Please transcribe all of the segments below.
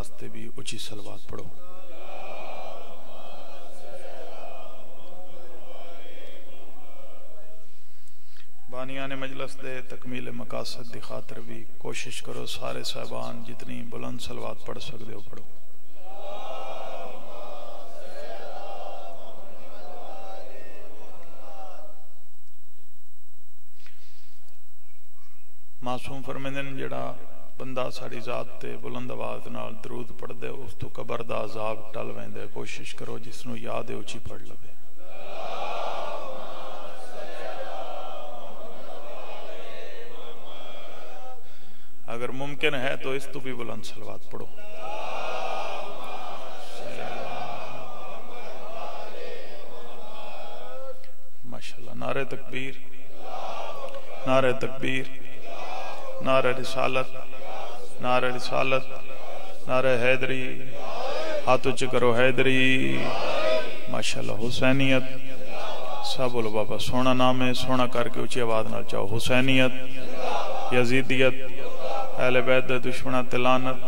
واسطے بھی اچھی صلوات پڑھو. بانیان مجلس دے تکمیل مقاصد دی خاطر بھی کوشش کرو سارے صاحبان جتنی بلند صلوات پڑھ سکتے ہو پڑھو. معصوم فرمیندن جڑا بندہ ساری ذات تے بلند آواز نال درود پڑھ دے اس تو قبر دا عذاب ٹل ویندے. کوشش کرو جس نو یاد ہے اچھی پڑھ لوے. اگر ممکن ہے تو اس تو بھی بلند صلوات پڑھو. ماشاءاللہ. نعرہ تکبیر، نعرہ تکبیر، نعرہ رسالت، نعرہ رسالت، نعرہ حیدری. ہاتھ اونچے کرو حیدری. ماشاءاللہ. حسینیت سب بولو بابا. سونا نام ہے، سونا کر کے اونچی آواز نال چاہو. حسینیت، یزیدیت، اہل بیت دے دشمناں تے لعنت،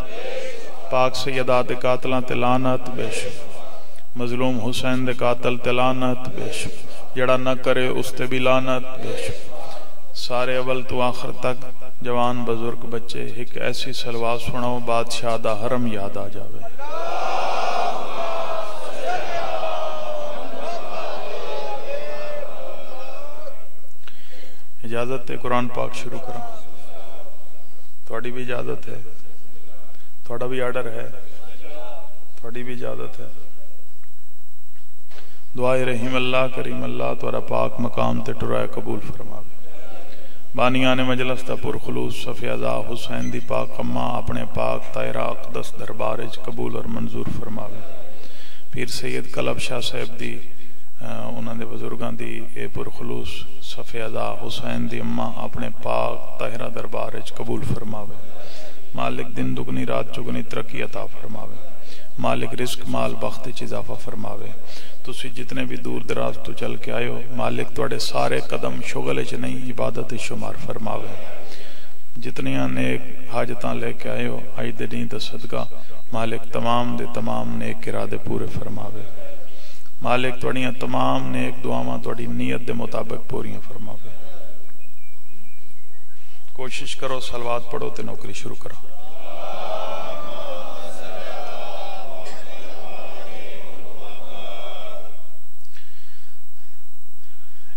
پاک سیدات دے قاتلاں تے لعنت. بے شک مظلوم حسین دے قاتل تے لعنت. بے شک جڑا نہ کرے اس تے بھی لعنت. بے شک سارے اول تو آخر تک جوان بزرگ بچے ایک ایسی صلوات سناؤ بادشاہ دا حرم یاد آ جاوے. اجازت ہے قرآن پاک شروع کروں. تھوڑی بھی اجازت ہے، تھوڑا بھی آرڈر ہے، تھوڑی بھی اجازت ہے. دعائے رحیم اللہ کریم اللہ تورا پاک مقام تے ٹرائے قبول فرماوے. بانیان مجلس دا پرخلوص صفی ازا حسین دی پاک اماں اپنے پاک طاہرہ اقدس دربارج قبول اور منظور فرماوے. پیر سید کلب شاہ صاحب دی انہوں نے بزرگاں دی اے پرخلوص صفی ازا حسین دی اماں اپنے پاک طاہرہ دربارج قبول فرماوے. مالک دن دگنی رات چگنی ترقی عطا فرماوے. مالک رزق مال بخت وچ اضافہ فرماوے. تسی جتنے بھی دور دراز تو چل کے آئے ہو مالک توڑے سارے قدم شغل چ نہیں عبادت شمار فرماوے. جتنیاں نیک حاجتاں لے کے آئے ہو آج دے دین دا صدقہ مالک تمام دے تمام نیک ارادے پورے فرماوے. مالک توڑیاں تمام نیک دعاواں توڑی نیت دے مطابق پوریاں فرماوے. کوشش کرو صلوات پڑھو تے نوکری شروع کرو.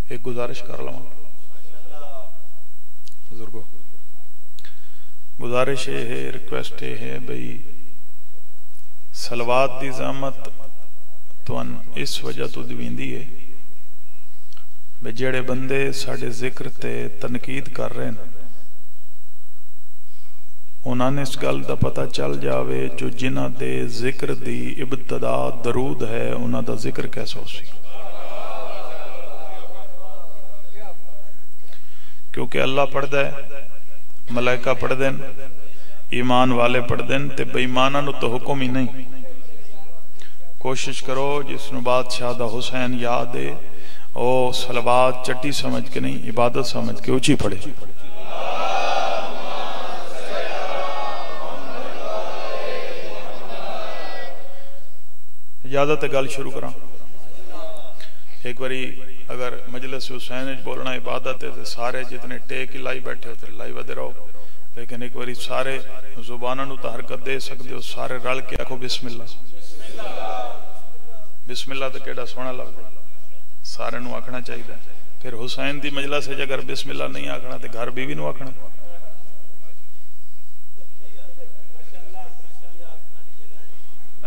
ایک گزارش کر لوں بزرگو. گزارش یہ ہے، ریکویسٹ یہ ہے بھئی صلوات دی زحمت تو اس وجہ تو دیویندی ہے بھئی جڑے بندے ساڑھے ذکر تے تنقید کر رہے ہیں انہوں نے اس گل دا پتہ چل جاوے جو جنہ دے ذکر دی ابتدا درود ہے انہوں دا ذکر کیسا ہو سی. کیونکہ اللہ پڑھ دے، ملائکہ پڑھ دیں، ایمان والے پڑھ دیں تے بے ایمانہ نو تو حکم ہی نہیں. کوشش کرو جس نو بادشاہ دا حسین یاد ہے او صلوات چٹی سمجھ کے نہیں عبادت سمجھ کے اونچی پڑھے. اجازت گل شروع کراں. ایک باری اگر مجلس حسین بولنا عبادت ہے تو سارے جتنے ٹیک لائی بیٹھے ہوتے لائی ودے رہو، لیکن ایک باری سارے زبانوں نو تا حرکت دے سکتے ہو. سارے رل کے آکھو بسم اللہ. بسم اللہ تو کیڑا سونا لگ دے، سارے نو آکھنا چاہیے. پھر حسین دی مجلس ہے اگر بسم اللہ نہیں آکھنا تو گھر بیوی نو آکھنا.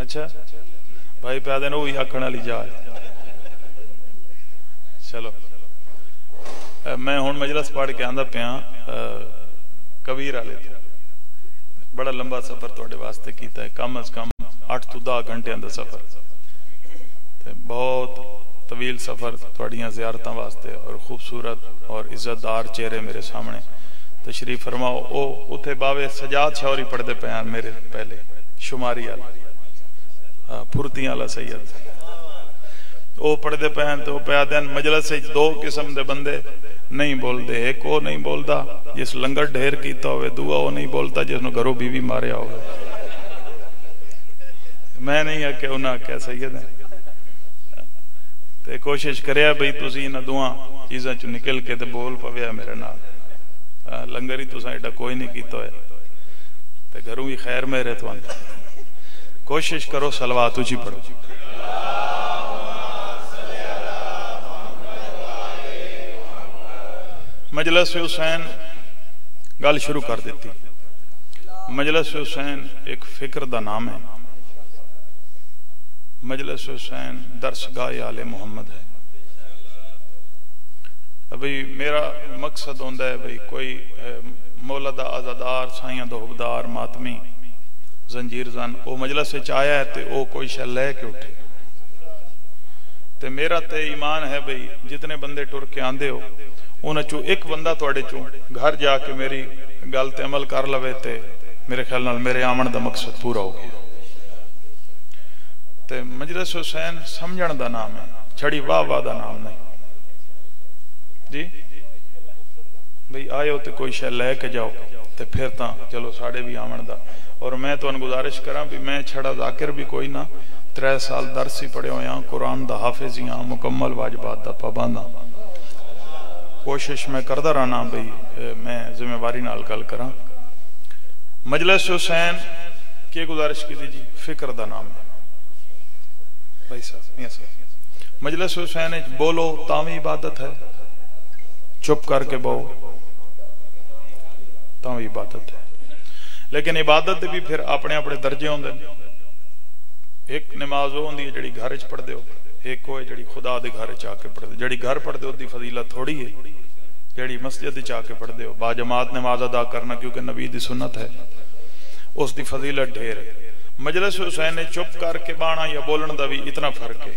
اچھا بھائی پیادے نو وہی آکھنا لی جائے. چلو میں ہون مجلس پڑھ کے آندہ پیاں کبیر آلے تھے. بڑا لمبا سفر توڑے واسطے کیتا ہے، کم از کم 8 تو 10 گھنٹے اندر سفر. بہت طویل سفر توڑیاں زیارتاں واسطے اور خوبصورت اور عزت دار چہرے میرے سامنے تشریف فرماؤ. او اتھے باوے سجاد شاوری پڑھ دے پیان میرے پہلے شماری آلہ پھرتیاں آلہ سید او پڑھ دے پہن تو پیادین مجلس سے 2 قسم دے بندے نہیں بول دے. ایک وہ نہیں بولدا جس لنگر ڈھیر کیتا ہوئے، دعا وہ نہیں بولتا جس نو گھروں بیوی ماریا ہوئے. میں نہیں آکھیا انہاں آکھیا سید ہے تے کوشش کریا بھئی تسی انہاں دوواں چیزاں چ نکل کے تے بول پویا میرے نال لنگر ہی تساں ایڈا کوئی نہیں کیتا ہوئے تے گھروں بھی خیر میرے تو کوشش کرو صلوات اونچی پڑھو مجلس حسین گل شروع کر دیتی مجلس حسین ایک فکر دا نام ہے مجلس حسین درسگاہ آل محمد ہے ابھی میرا مقصد ہوندہ ہے بھئی کوئی مولدہ آزادار سائیاں دہبدار ماتمی زنجیر زن او مجلس سے چایا ہے تے او کوئی شہ لے کے اٹھے تے میرا تے ایمان ہے بھئی جتنے بندے ٹر کے آندے ہو انہاں چو ایک بندہ توڑے چو گھر جا کے میری گل تے عمل کر لوے تے میرے خیال نال میرے آمن دا مقصد پورا ہو گیا تے مجلس حسین سمجھن دا نام ہے چھڑی واہ واہ دا نام نہیں جی بھئی آئے ہو تے کوئی شے لے کے جاؤ تے پھر تاں چلو ساڑے بھی آمن دا اور میں تو ان گزارش کراں بھی میں چھڑا ذاکر بھی کوئی نہ 3 سال درس ہی پڑھے ہویاں قرآن دا حافظ ہی ہاں مکمل واجبات دا پابند ہاں کوشش میں کردہ رہنا بھئی میں ذمہ واری نال گل کراں مجلس حسین کی گزارش کی تھی جی فکر دا نام ہے بھائی صاحب میاں صاحب مجلس حسین بولو تاوی عبادت ہے چپ کر کے بہو تاوی عبادت ہے لیکن عبادت بھی پھر اپنے اپنے درجے ہوندے ایک نماز ہو ہوندی ہے جڑی گھر وچ پڑھ دے ہو ایک ہوئے جڑی خدا دے گھر چاہ کے پڑھ دے جڑی گھر پڑھ دے ہو دی فضیلت تھوڑی ہے جڑی مسجد چاہ کے پڑھ دے ہو با جماعت نماز ادا کرنا کیونکہ نبی دی سنت ہے اس دی فضیلت ڈھیر ہے مجلس حسین نے چپ کر کے بانا یا بولن دا بھی اتنا فرق ہے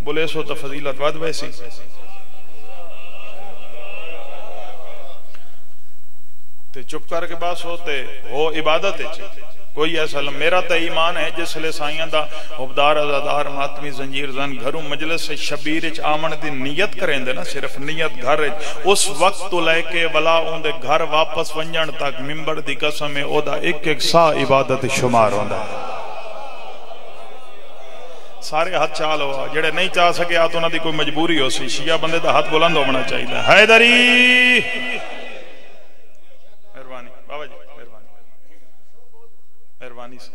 بولے سو تا فضیلت ود ویسی تے چپ کر کے باس ہوتے ہو عبادت ہے کوئی ایسا میرا تا ایمان ہے جس لئے سائیاں دا عبدار ازادار ماتمی زنجیر زن گھروں مجلس سے شبیر اچ آمن دی نیت کریں دے نا صرف نیت گھر اس وقت تو لے کے ولا ان دے گھر واپس ونجن تک ممبر دی قسم ہے او دا ایک ایک سا عبادت شمار ہوندہ ہے سارے ہاتھ چال ہوا جڑے نہیں چاہ سکے آتو نہ دی کوئی مجبوری ہو سی شیعہ بندے دا ہاتھ بلند ہونا چاہیے حیدری مہربانی بابا جی مہربانی سے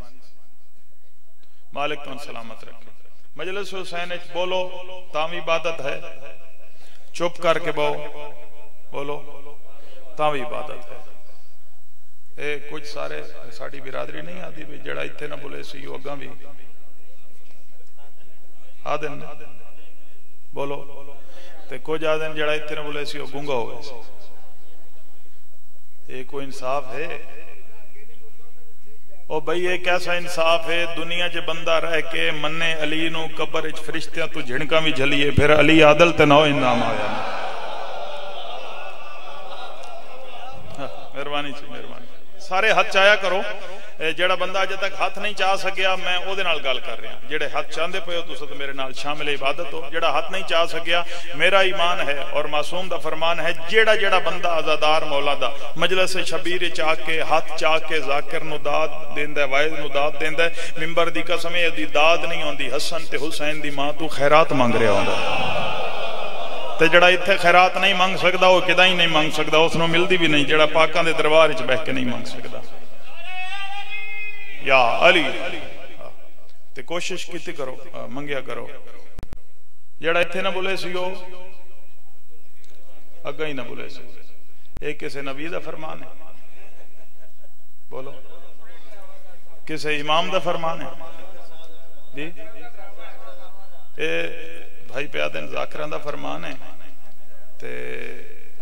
مالک تو سلامت رکھے مجلس حسین بولو تاوی عبادت ہے چپ کر کے بولو تاوی عبادت ہے کچھ سارے ساڑی برادری نہیں آدھی بھی جڑا اتھے نہ بولے سی یو اگاں بھی آدھن بولو تے کچھ آدھن جڑا اتھے نہ بولے سی یو گنگا ہوئے سی ایک کوئی انصاف ہے او بھئی ایک ایسا انصاف ہے دنیا جے بندہ رہ کے مننے علی نو قبر اچ فرشتیاں تو جھنکا بھی جھلیے پھر علی عادل تے نو انعام آیا مہربانی سارے ہاتھ چایا کرو جڑا بندہ اجے تک ہاتھ نہیں چاہ سکیا میں او دے نال گل کر رہا ہوں جڑے ہاتھ چاندے پئے ہو تساں تے میرے نال شامل عبادت ہو جڑا ہاتھ نہیں چاہ سکیا میرا ایمان ہے اور معصوم دا فرمان ہے جڑا بندہ آزادار مولا دا مجلس شبیر چاہ کے ہاتھ چاہ کے ذاکر نو داد دیندا ہے واعظ نو داد دیندا ہے منبر دی قسم ہے دی داد نہیں ہوندی حسن تے حسین دی ماں تو خیرات مانگ رہا ہوندا تے جڑا ایتھے خیرات نہیں مانگ سکدا او کدا ہی نہیں مانگ سکدا اس نو ملدی بھی نہیں جڑا پاکاں دے دربار وچ بیٹھ کے نہیں مانگ سکدا یا علی تے کوشش کیتی کرو منگیا کرو جڑا ایتھے نہ بولے سی ہو اگا ہی نہ بولے سی ایک کسے نبی دا فرمان ہے بولو کسے امام دا فرمان ہے جی اے بھائی پیادن ذاکران دا فرمان ہے تے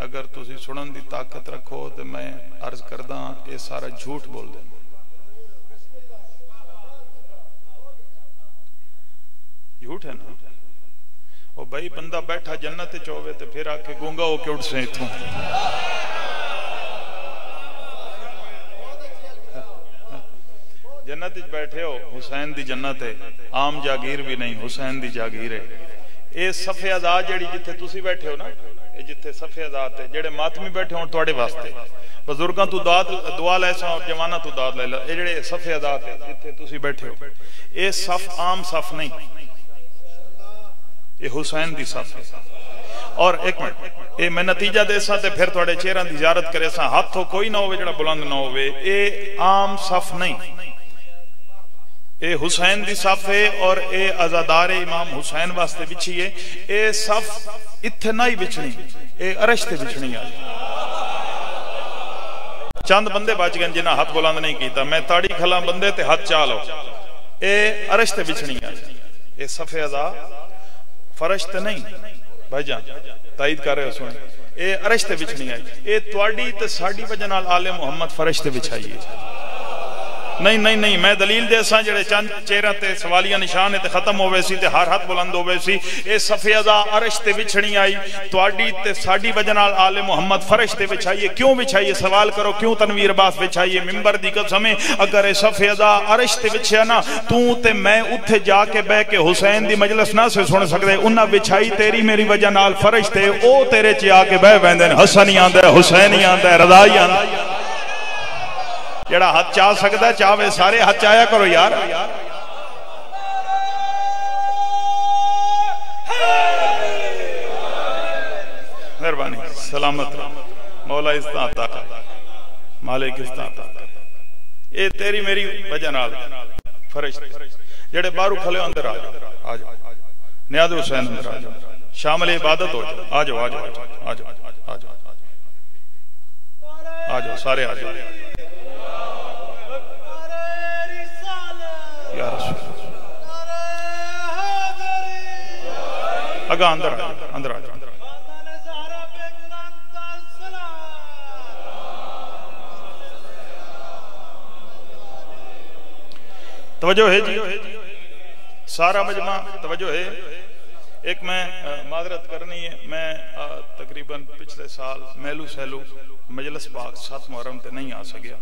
اگر تسی سنن دی طاقت رکھو تے میں عرض کرداں اے سارا جھوٹ بول دیں جھوٹ ہے نا او بھائی بندہ بیٹھا جنت چوہے تے پھر آکے گونگا ہو کے اٹھ سے اتھوں جنت بیٹھے ہو حسین دی جنت ہے عام جاگیر بھی نہیں حسین دی جاگیر ہے اے صفحہ ازا جڑی جتھے تسی بیٹھے ہو نا جتھے صفحے ذات ہے جڑے ماتمی بیٹھے ہون تواڈے واسطے بزرگاں تو دعا لے سا اور جواناں تو داد لے لے اے جڑے صفحے ذات ہے جتھے تسی بیٹھے ہو اے صف عام صف نہیں یہ حسین دی صف ہے اور ایک منٹ اے میں نتیجہ دے سا تے پھر تواڈے چہرہ دی زیارت کرے سا ہاتھ تو کوئی نہ ہوے جڑا بلند نہ ہوے اے عام صف نہیں اے حسین دی صف ہے اور اے عزادار امام حسین واسطے بچھی ہے اے صف اتنا ہی بچھنی اے عرش تے بچھنی ہے چند بندے بچ گئے جنہاں ہاتھ بلند نہیں کیتا میں تاڑی کھلا بندے تے ہاتھ چالو اے عرش تے بچھنی ہے اے صف عزا فرش تے نہیں بھائی جان تائید کر رہے ہو سن اے عرش تے بچھنی ہے اے تواڈی تے ساڈی وجہ نال آل محمد فرش تے بچھائی ہے نہیں نہیں نہیں میں دلیل دے ساں جڑے چند چہرہ تے سوالیہ نشان تے ختم ہوئے سی تے ہر ہاتھ بلند ہوئے سی اے صفحہ ازا عرش تے بچھڑی آئی تواڈی تے ساڈی وجہ نال آل محمد فرش تے بچھائیے کیوں بچھائیے سوال کرو کیوں تنویر باس بچھائیے ممبر دی قسمیں اگر اے صفحہ ازا عرش تے بچھیا نا تو تے میں اتھے جا کے بہ کے حسین دی مجلس نہ سے سن سکدے انہاں بچھائی تیری میری وجہ نال فرش تے او تیرے چ آ کے بہ ویندے حسن ہی آندا ہے حسین ہی آندا ہے رضا ہی آندا ہے جڑا ہاتھ چاہ سکتا ہے چاہوے سارے ہاتھ چاہیا کرو یار مہربانی سلامت مولا استعطا مالک استعطا اے تیری میری وجہ نال فرشتے جڑے باہرو کھلے اندر آ جاؤ نیاز حسین اندر آ جاؤ شامل عبادت ہو جاؤ آ جاؤ آ جاؤ آ جاؤ آ جاؤ آ جاؤ سارے آ جاؤ یا رسول اگا اندر آ جاؤ اندر آ جاؤ توجہ ہے جی سارا مجمع توجہ ہے ایک میں معذرت کرنی ہے میں تقریباً پچھلے سال میلو سیلو مجلس پاک 7 محرم تے نہیں آ سکیا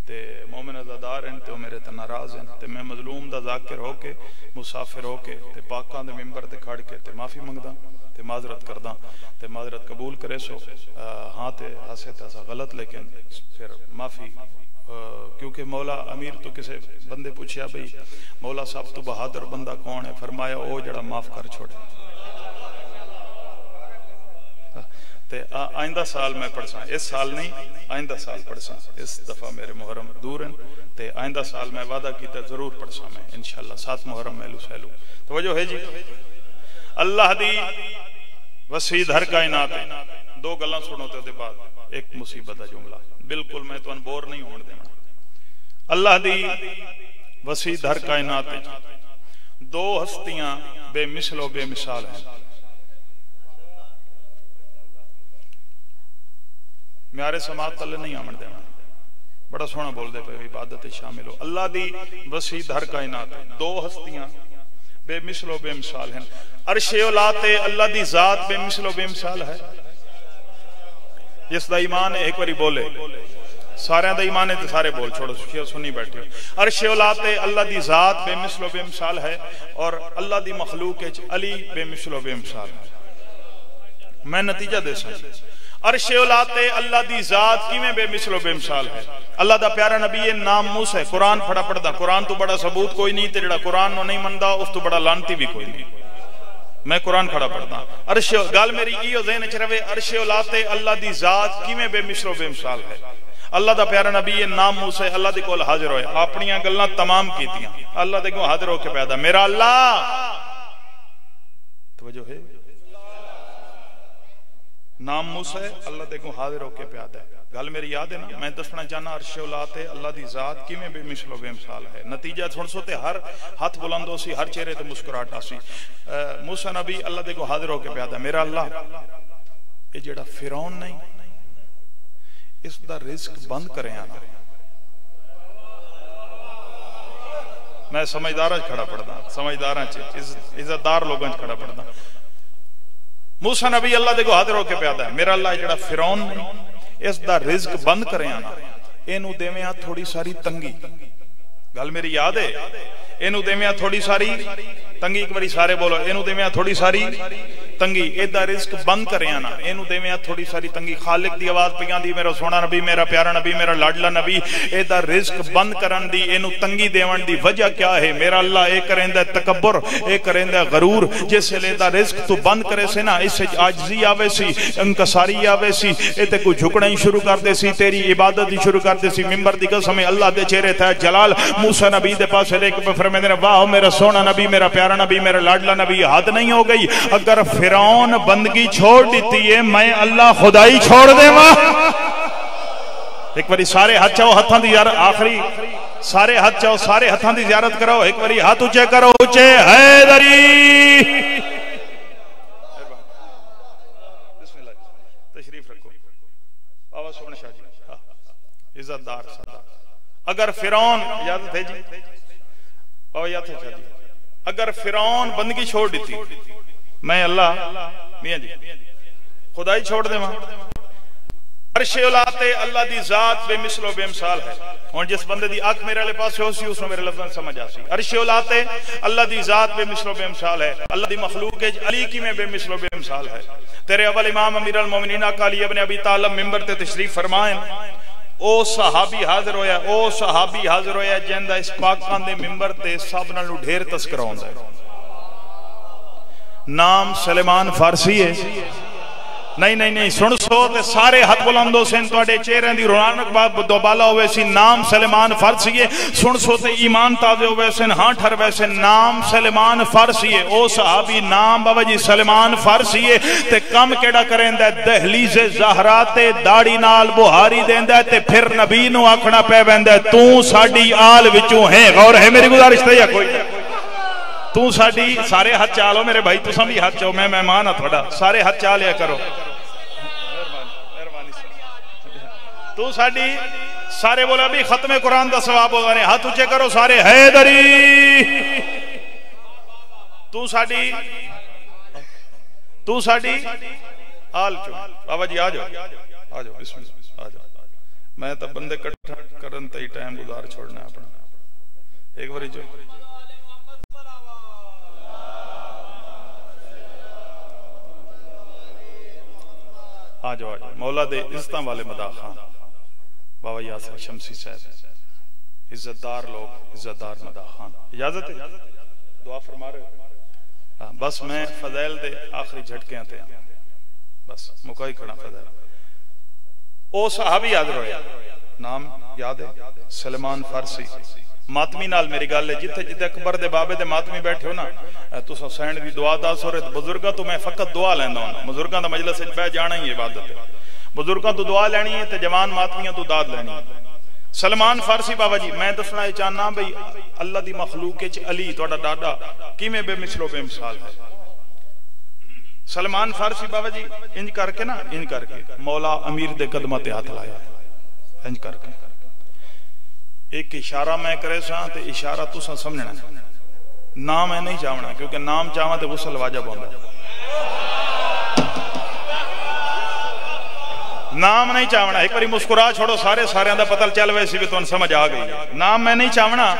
تے مومن عزادار ہیں تے میرے تے ناراض ہیں تے میں مظلوم دا ذاکر ہو کے مسافر ہو کے تے پاکاں دے ممبر تے کھڑ کے تے معافی منگدا تے معذرت کردا تے معذرت قبول کرے سو ہاں تے ہاسے تے ایسا غلط لیکن پھر معافی کیونکہ مولا امیر تو کسے بندے پوچھیا بھئی مولا صاحب تو بہادر بندہ کون ہے فرمایا او جڑا معاف کر چھوڑے تے آئندہ سال میں پڑھ ساں اس سال نہیں آئندہ سال پڑھ ساں اس دفعہ میرے محرم دور ہیں تے آئندہ سال میں وعدہ کیتا ضرور پڑھ ساں میں انشاءاللہ 7 محرم میلو سیلو توجہ ہے جی اللہ دی وسیع ہر کائنات ہے دو گلاں سنو تے دے بعد ایک مصیبت دا جملہ بالکل میں تو بور نہیں ہون دینا اللہ دی وسیع ہر کائنات ہے دو ہستیاں بے مثل و بے مثال ہیں میارے سماعت تلے نہیں آمن دینا بڑا سونا بول دے پہ عبادت شامل ہو اللہ دی وسیع ہر کائنات ہے دو ہستیاں بے مثل و بے مثال ہیں عرش اولاد اللہ دی ذات بے مثل و بے مثال ہے جس دا ایمان ہے ایک باری بولے سارے دا ایمان ہے تو سارے بول چھوڑو شیعہ سنی بیٹھے عرش اولاد اللہ دی ذات بے مثل و بے مثال ہے اور اللہ دی مخلوق علی بے مثل و بے مثال ہے میں نتیجہ دے سکتا عرش اولاد اللہ دی ذات کی میں بے مثل و بے مثال ہے اللہ دا پیارا نبی نام موسیٰ ہے قرآن پڑھا پڑھا قرآن تو بڑا ثبوت کوئی نہیں تے جڑا قرآن نو نہیں مندہ اس تو بڑا لانتی بھی کوئی نہیں میں قرآن کھڑا پڑھتا عرش گال میری ایو ذہن چروے عرش اولاد اللہ دی ذات کی میں بے مثل و بے مثال ہے اللہ دا پیارا نبی نام موسیٰ اللہ دے کول حاضر ہوئے اپنیاں گلنا تمام کیتیاں اللہ دے کو حاضر ہو کے پیدا میرا اللہ توجہ ہے نام موسیٰ اللہ دے کو حاضر ہو کے پیدا ہے گل میری یاد ہے نا میں دسنا چاہنا عرش اولاد اللہ دی ذات کی میں بے مثل و بے مثال ہے نتیجہ سن سو تے ہر ہاتھ بلند ہو سی ہر چہرے تے مسکراہٹ آسی موسیٰ نبی اللہ دے کو حاضر ہو کے پیدا میرا اللہ یہ جڑا فرعون نہیں اس دا رزق بند کرے آنا میں سمجھداراں کھڑا پڑھدا سمجھداراں عزتدار لوگاں کھڑا پڑھدا موسیٰ نبی اللہ دے کو حاضر ہو کے پیدا ہے میرا اللہ جڑا فرعون نہیں اس دا رزق بند کرے آنا اینو دیویاں تھوڑی ساری تنگی گل میری یاد ہے اینو دیویاں تھوڑی ساری تنگی، ایک باری سارے بولو اینو دیویاں تھوڑی ساری تنگی، ایدہ رزق بند کرے آنا، اینو دیویاں تھوڑی ساری تنگی، خالق دی آواز پیان دی، میرا سونا نبی، میرا پیارا نبی، میرا لاڈلا نبی، ایدہ رزق بند کرن دی، اینو تنگی دیون دی وجہ کیا ہے؟ میرا اللہ ایک کرندہ تکبر، ایک کرندہ غرور، جیسے لیدہ رزق تو بند کرے سے نا، اس سے عاجزی آوے سی، انکساری آوے سی، ایتے کو جھکڑیں شروع کر دے سی، تیری عبادت شروع کر دے سی، ممبر دی قسم اللہ دے چہرے تھا جلال موسیٰ نبی دے پاس لے کے فرمائے دینا، واہ میرا سونا نبی، میرا پیارا نبی، میرا لاڈلا نبی، حد نہیں ہو گئی؟ اگر فرعون بندگی چھوڑ دیتی ہے میں اللہ خدائی چھوڑ دے ماں۔ ایک باری سارے ہاتھ چاہو، ہاتھاں دی زیارت، آخری سارے ہاتھ چاہو، سارے ہاتھاں دی زیارت کرو، ایک باری ہاتھ اچھے کرو، اچھے حیدری۔ بسم اللہ، تشریف رکھو بابا سونے شاہ جی، عزت دار صدا۔ اگر فرعون، اجازت ہے جی بابا یاد ہے شاہ جی، اگر فرعون بندگی چھوڑ دیتی میں اللہ میاں جی خدائی چھوڑ دے ماں۔ عرش اولاتے اللہ دی ذات بے مثل و بے مثال ہے، اور جس بندے دی آنکھ میرے لئے پاس ہو سی اس میں میرے لفظاں سمجھ آسی۔ عرش اولاتے اللہ دی ذات بے مثل و بے مثال ہے، اللہ دی مخلوق علی کی میں بے مثل و بے مثال ہے۔ تیرے اول امام امیر المومنین آقا علی ابن ابی طالب ممبر تے تشریف فرمائیں، او صحابی حاضر ہویا، او صحابی حاضر ہویا جندہ اس پاکان دے ممبر تے سب نالو ڈھیر تذکرہ ہوندہ ہے۔ نام سلیمان فارسی ہے، نہیں سن سو تے سارے حد بلندوں سے انتواڈے چہریں دی رونق دوبالا ہوئے سی، نام سلیمان فارسی ہے، سن سو تے ایمان تازے ہوئے سے، ہاں ٹھر ویسے نام سلیمان فارسی ہے۔ او صحابی نام بابا جی سلیمان فارسی ہے تے کم کیڑا کریں دے دہلیز زہرا تے داڑی نال بہاری دیں دے تے پھر نبی نو آکھنا پہ بندے تو ساڑی آل وچوں ہیں۔ غور ہے میری گزارش تے یا کوئی تو ساڑی سارے ہاتھ چالو میرے بھائی، تو سمی ہاتھ چاہو، میں مہمان ہاں تھوڑا، سارے ہاتھ چالیا کرو، تو ساڑی سارے بولے ابھی ختم قرآن دا ثواب ہوگا نہیں، ہاتھ اچھے کرو سارے حیدری۔ تو ساڑی آل چو بابا جی آجو آجو بسم اللہ آجو، میں تب بندے کٹھا کرن تئی ٹائم گزار چھوڑنا ہے اپنا، ایک باری جو آجو آجو مولا دے عزتاں والے مداح خان بابا یاسر شمسی صاحب، عزتدار لوگ، عزتدار مداح خان، اجازت ہے دعا فرما رہے ہو؟ بس میں فضائل دے آخری جھٹکے آتے ہیں، بس مکائی کھڑا فضائل۔ او صحابی یاد رہے، نام یاد ہے سلیمان فارسی، ماتمی نال میری گال ہے، جتھے جتھے اکبر دے بابے دے ماتمی بیٹھے ہو نا، تو سین دی دعا دا سو رہے، بزرگاں تو میں فقط دعا لیندہ ہوں، بزرگاں دا مجلس سے بے جانا ہی عبادت ہے، بزرگاں تو دعا لینی ہے تے جوان ماتمیاں تو داد لینی ہے۔ سلمان فارسی بابا جی میں دسنا ہے چاہنا بھئی اللہ دی مخلوق علی توڑا ڈاڈا کی میں بے مثل و بے مثال ہے۔ سلمان فارسی بابا جی انج کر کے نا، انج کر کے مولا امیر دے قدمہ تے ہاتھ لایا ہے، انج کر کے ایک اشارہ میں کرے ساں تے اشارہ تو سا سمجھنا ہے، نام میں نہیں چاہنا کیونکہ نام چاہنا تے غسل واجب ہوندہ ہے، نام نہیں چاہنا، ایک باری مسکرا چھوڑو سارے اندہ پتل چل ویسی بھی تو ان سمجھ آ گئی، نام میں نہیں چاہنا،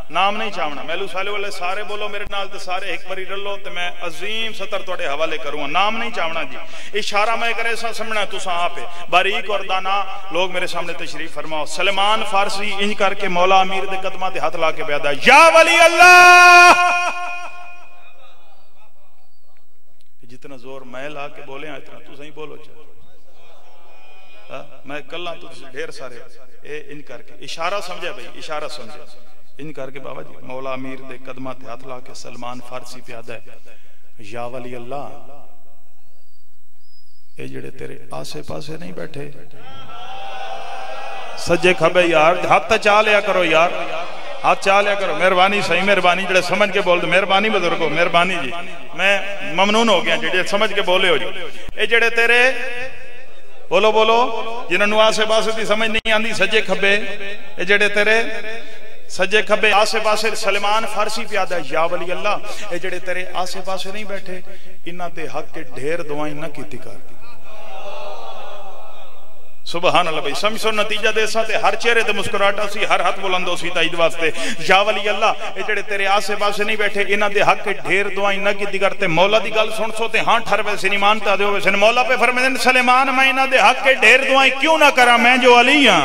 نام نہیں چاہنا، میلو سالے والے سارے بولو میرے نال تے سارے ایک باری رلو تے میں عظیم سطر توڑے حوالے کروں، نام نہیں چاہنا جی، اشارہ میں کرے سا سمجھنا تو سا آپ ہے، باریک اور دانا لوگ میرے سامنے تشریف فرماؤ۔ سلیمان فارسی انج کر کے مولا امیر دے قدمہ دے ہاتھ لا کے بیادہ یا ولی اللہ، جتنا زور میں لا کے بولے ہیں اتنا تو صحیح بولو چاہے، میں کلہ تو ڈھیر سارے ان کر کے اشارہ سمجھے بھئی، اشارہ سمجھے ان کر کے بابا جی مولا امیر دے قدمہ تے ہاتھ لا کے سلمان فارسی پیادہ ہے یا ولی اللہ، اے جڑے تیرے آسے پاسے نہیں بیٹھے سجے کھبے یار، ہاتھ چاہ لیا کرو یار، ہاتھ چاہ لیا کرو، مہربانی صحیح مہربانی جڑے سمجھ کے بول دو، مہربانی بزرگو مہربانی جی، میں ممنون ہو گیا جڑے سمجھ کے بولے ہو جی، اے جڑے تیرے بولو بولو جنہوں نے آسے پاسے دی سمجھ نہیں آندی سجے کھبے، اے جڑے تیرے سجے کھبے آسے پاسے سلمان فارسی پیادہ یا ولی اللہ، اے جڑے تیرے آسے پاسے نہیں بیٹھے انہاں تے حق کے ڈھیر دعائیں نہ کیتی کر، سبحان اللہ بھائی سمجھو نتیجہ دے سا تے ہر چہرے تے مسکراہٹا سی ہر ہاتھ بلندو سی تائید واسطے یا ولی اللہ اے جڑے تیرے آسے پاسے نہیں بیٹھے انہاں دے حق ڈھیر دعائیں نہ کیتی کرتے مولا دی گل سن سو تے ہاں ٹھر ویسے نہیں مانتا دے ویسے مولا پہ فرمائے سلیمان میں انہاں دے حق ڈھیر دعائیں کیوں نہ کرا میں جو علی ہاں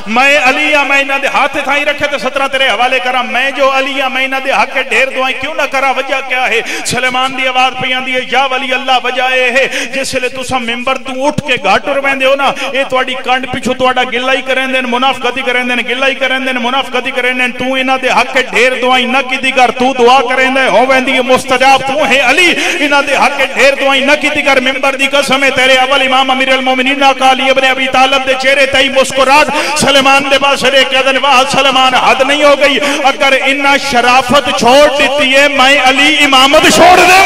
میں علی ہاں میں انہاں دے ہاتھ تھائی رکھے تے 17 تیرے حوالے کرا میں جو علی ہاں میں انہاں دے حق ڈھیر دعائیں کیوں نہ کرا وجہ کیا ہے سلیمان دی آواز پہ آندی ہے یا ولی اللہ وجہ ہے جس لئے تسا ممبر تو اٹھ کے گھاٹر ویندے ہو نا اے تواڈی کانڈ پیچھو تواڈا گلہ ہی کریں دین منافقتی کریں دین گلہ ہی کریں دین منافقتی کریں دین تو انہاں دے حق ڈھیر دعائیں نہ کیتی کر تو دعا کریں دے ہو ویندی مستجاب تو ہے علی انہاں دے حق ڈھیر دعائیں نہ کیتی کر ممبر دی قسم ہے تیرے اول امام امیر المومنین آقا علی ابن ابی طالب دے چہرے تے مسکراہٹ سلیمان دے پاس رے کہ دن واہ سلیمان حد نہیں ہو گئی اگر انہاں شرافت چھوڑ دیتی ہے میں علی امامت چھوڑ دے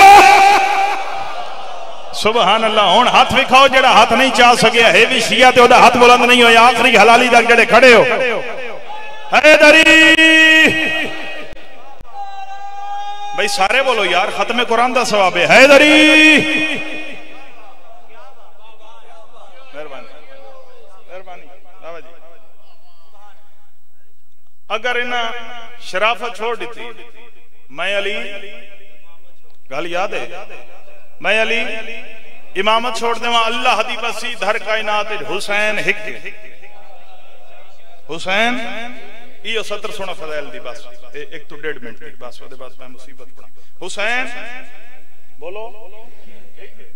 سبحان اللہ ہون ہاتھ وکھاؤ جڑا ہاتھ نہیں چاہ سکیا ہے بھی شیعہ تے اودا ہاتھ بلند نہیں ہویا آخری حلالی تک جڑے کھڑے ہو حیدری بھئی سارے بولو یار ختم قرآن دا ثواب ہے حیدری اگر انہاں شرافت چھوڑ دیتی میں علی گل یاد ہے میں علی امامت چھوڑ دے وہاں اللہ دی بسی دھر کائنات حسین ہک حسین یہ 70 سونا فضائل دی بس ایک تو 1.5 منٹ دی بس ودے بس میں مصیبت پڑھا حسین بولو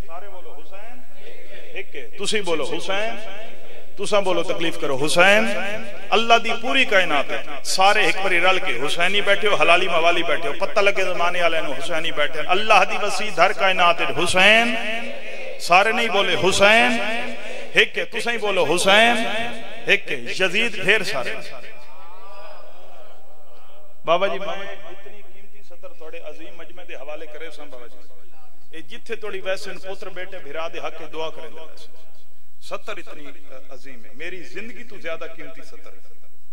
سارے بولو حسین ہک تسی بولو حسین تساں بولو تکلیف کرو حسین اللہ دی پوری کائنات ہے سارے ایک بری رل کے حسینی بیٹھے ہو حلالی موالی بیٹھے ہو پتہ لگے زمانے والے نو حسینی بیٹھے اللہ دی وسیع دھر کائنات ہے حسین سارے نہیں بولے حسین ایک ہے تساں ہی بولو حسین ایک ہے یزید ڈھیر سارے بابا جی اتنی قیمتی سطر تھوڑے عظیم مجمع دے حوالے کرے سن بابا جی جتھے توڑی ویسے ان پوتر بیٹے بھرا دے حق دعا کریں دے ویسے 70 اتنی عظیم ہے میری زندگی تو زیادہ قیمتی 70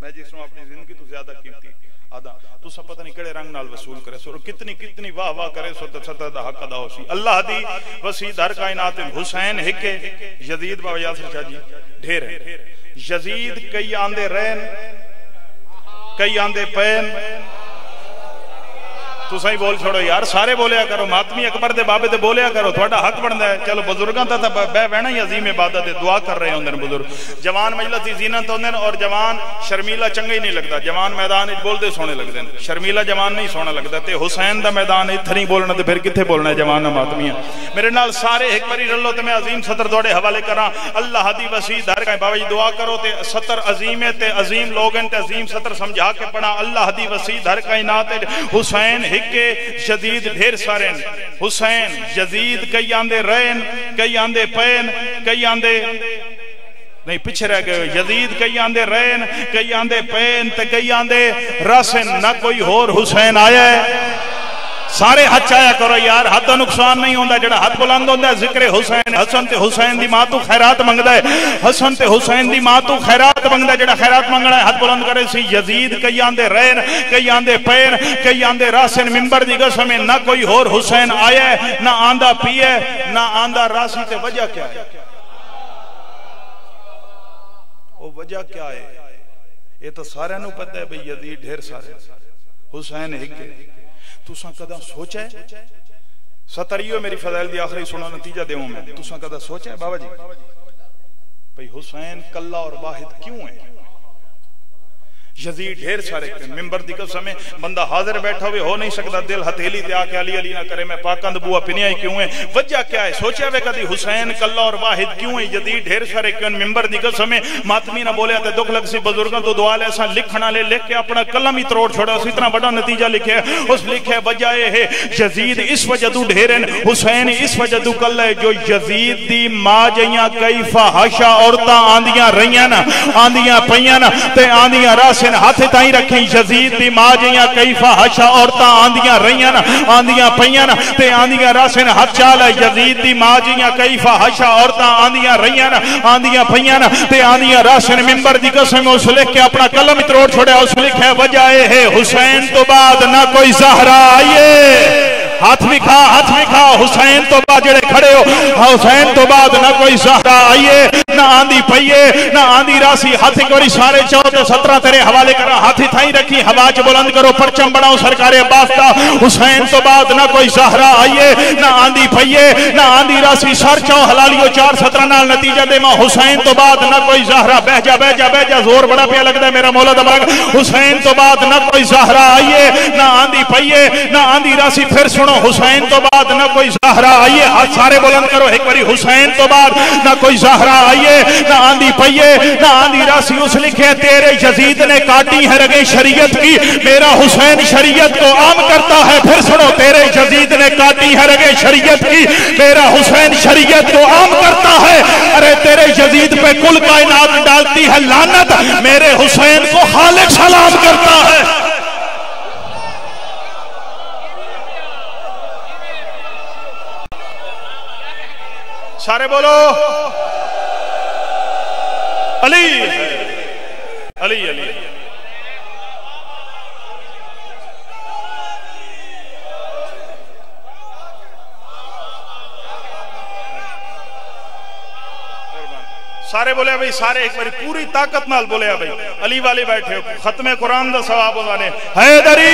میں جس میں اپنی زندگی تو زیادہ قیمتی آدھا تو سب پتہ نہیں کڑے رنگ نال وصول کرے سو کتنی واہ واہ کرے سو 70 دا حق ادا ہو سی اللہ دی وسیع دھر کائنات حسین ہکے یزید بابا یاسر شاہ جی ڈھیر ہے یزید کئی آندے رین کئی آندے پین تو صحیح بول چھوڑو یار سارے بولیا کرو ماتمی اکبر دے بابے دے بولیا کرو تھوڑا حق بڑھنا ہے چلو بزرگاں تا بے بہنا ہی عظیم عبادت ہے دعا کر رہے ہوندن بزرگ جوان مجلس دی زینت ہوندن اور جوان شرمیلا چنگا ہی نہیں لگتا جوان میدان اچ بول دے سونے لگ دین شرمیلا جوان نہیں سونا لگتا تے حسین دا میدان اتھر نہیں بولنا تے پھر کتھے بولنا ہے جوان ماتمیاں میرے نال سارے ایک باری رلو تے میں عظیم سطر دوڑے حوالے کراں اللہ دی وسیع دھر کا بابا جی دعا کرو تے سطر عظیم ہے تے عظیم لوگن تے عظیم سطر سمجھا کے پڑھا اللہ دی وسیع دھر کائنات حسین کہ یزید ڈھیر سارے حسین یزید کئی آندے رین کئی آندے پین کئی آندے نہیں پیچھے رہ گئے یزید کئی آندے رین کئی آندے پین تے کئی آندے راسن نہ کوئی اور حسین آیا ہے سارے ہاتھ چایا کرو یار ہاتھ دا نقصان نہیں ہوندہ جڑا ہاتھ بلند ہوندہ ہے ذکر حسین حسن تے حسین دی ماں تو خیرات منگدہ ہے حسن تے حسین دی ماں تو خیرات منگدہ ہے جڑا خیرات منگنا ہے ہاتھ بلند کرے سی یزید کئی آندے رین کئی آندے پین کئی آندے راسن ممبر دی قسم میں نہ کوئی اور حسین آیا ہے نہ آندہ پیے نہ آندہ راسی تے وجہ کیا ہے وہ وجہ کیا ہے یہ تو سارے نو پتہ ہے بھئی یزید ڈھیر سارے حسین ہکے تو ساں کدہ سوچا ہے ستریو میری فضائل دی آخری سنا نتیجہ دے ہوں میں تو ساں کدہ سوچا ہے بابا جی بھئی حسین کلہ اور واحد کیوں ہے یزید ڈھیر سارے ممبر دی قسم میں بندہ حاضر بیٹھا ہوئے ہو نہیں سکتا دل ہتھیلی تے آکے علی علی نہ کرے میں پاکند بوا پنیائی کیوں ہے وجہ کیا ہے سوچے ہوئے کدی حسین کلہ اور واحد کیوں ہے یزید ڈھیر سارے کیوں ممبر دی قسم میں ماتمی نہ بولے آتے دکھ لگ سی بزرگاں تو دعا لے ایسا لکھنا لے لکھ کے اپنا کلم ہی تروڑ چھوڑا اس اتنا بڑا نتیجہ لکھے اس لکھے وجہ ہے یزید اس وجہ تو ڈھیرن حسین اس وجہ تو کل ہے جو یزید دی ماں جیاں کئی فحاشا عورتاں آندیاں رہیاں نا آندیاں پیاں نا تے آندیاں راسن ہاتھ تائیں رکھیں یزید دی ماں جیاں کئی فحاشا عورتاں آندیاں رہیاں نا آندیاں پیاں نا تے آندیاں راسن ہاتھ چالا یزید دی ماں جیاں کئی فحاشا عورتاں آندیاں رہیاں نا آندیاں پیاں نا تے آندیاں راسن ممبر دی قسم اس لکھ کے اپنا قلم تروڑ چھوڑے اس لکھ ہے وجہ ہے حسین تو بعد نہ کوئی زہرا آئیے ہاتھ وکھا حسین تو بعد جڑے کھڑے ہو حسین تو بعد نہ کوئی زہرا آئیے نہ آندھی پئیے نہ آندھی راسی ہاتھ کوئی سارے 14-17 تیرے حوالے کرا ہاتھی تھائی رکھی ہوا چ بلند کرو پرچم بناؤ سرکار عباس دا حسین تو بعد نہ کوئی زہرا آئیے نہ آندھی پئیے نہ آندھی راسی سر چاؤ حلالیو 4-17 نال نتیجہ دے ماں حسین تو بعد نہ کوئی زہرا بہ جا زور بڑا پیا لگتا ہے میرا مولا دماغ حسین تو بعد نہ کوئی زہرا آئیے نہ آندھی پئیے نہ آندھی راسی پھر سنو حسین تو بعد نہ کوئی زہرا آئیے ہاتھ سارے بلند کرو ایک باری حسین تو بعد نہ کوئی زہرا آئیے نہ آندھی پئیے نہ آندھی راسی اس لکھے تیرے یزید نے کاٹی ہے رگیں شریعت کی میرا حسین شریعت کو عام کرتا ہے پھر سنو تیرے یزید نے کاٹی ہے رگیں شریعت کی میرا حسین شریعت کو عام کرتا ہے ارے تیرے یزید پہ کل کائنات ڈالتی ہے لعنت میرے حسین کو خالق سلام کرتا ہے سارے بولو علی علی علی سارے بولے بھائی سارے ایک باری پوری طاقت نال بولے بھائی علی والے بیٹھے ہو ختم قرآن دا ثواب ہونے حیدری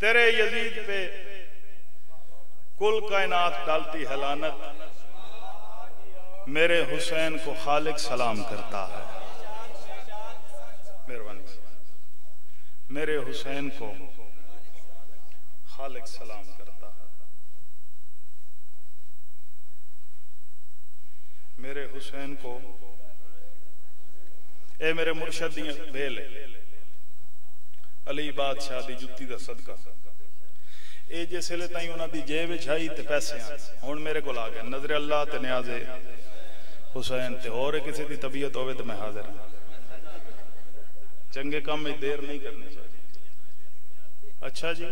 تیرے یزید پہ کل کائنات ڈالتی ہے لعنت میرے حسین کو خالق سلام کرتا ہے میرے حسین کو خالق سلام کرتا ہے میرے حسین کو اے میرے مرشد دیاں بھیل علی بادشاہ دی جتی دا صدقہ اے جیسے لے تائیں انہاں دی جیب چھائی تے پیسے آن ہون میرے کو لاغے نظر اللہ تے نیاز حسین تے اور کسی دی طبیعت ہوئے تے میں حاضر ہوں چنگے کام میں دیر نہیں کرنی چاہیے اچھا جی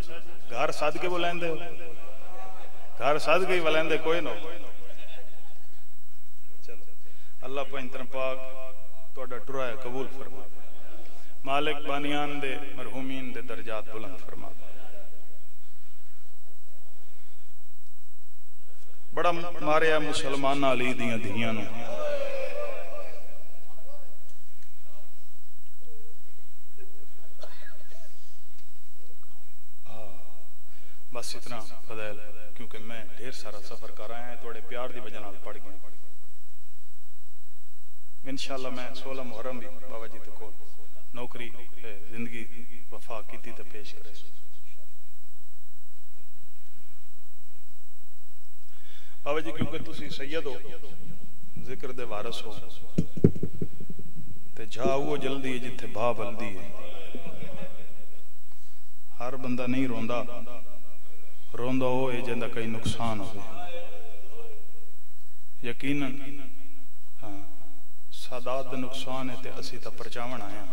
گھر صدقے بلائیں دے ہو گھر صدقے ہی بلائیں دے کوئی نہ چلو اللہ پہنتر پاک توڑا ٹرائے قبول فرما مالک بانیان دے مرحومین دے درجات بلند فرما بڑا مارے مسلمان علی دیاں دھیاں نو بس اتنا فضائل کیونکہ میں ڈھیر سارا سفر کر رہا ہیں توڑے پیار دی وجہ نال پڑھ گیا انشاءاللہ میں 16 محرم بھی بابا جی تے کول نوکری زندگی وفا کیتی تے پیش کرے بابا جی کیونکہ تسی سید ہو ذکر دے وارث ہو تے جاؤ جلدی جتھے بھا بلدی ہے ہر بندہ نہیں روندا روندہ ہوئے جندہ کئی نقصان ہوئے یقیناً سادات نقصان ہے تے اسی تا پرچاون آیا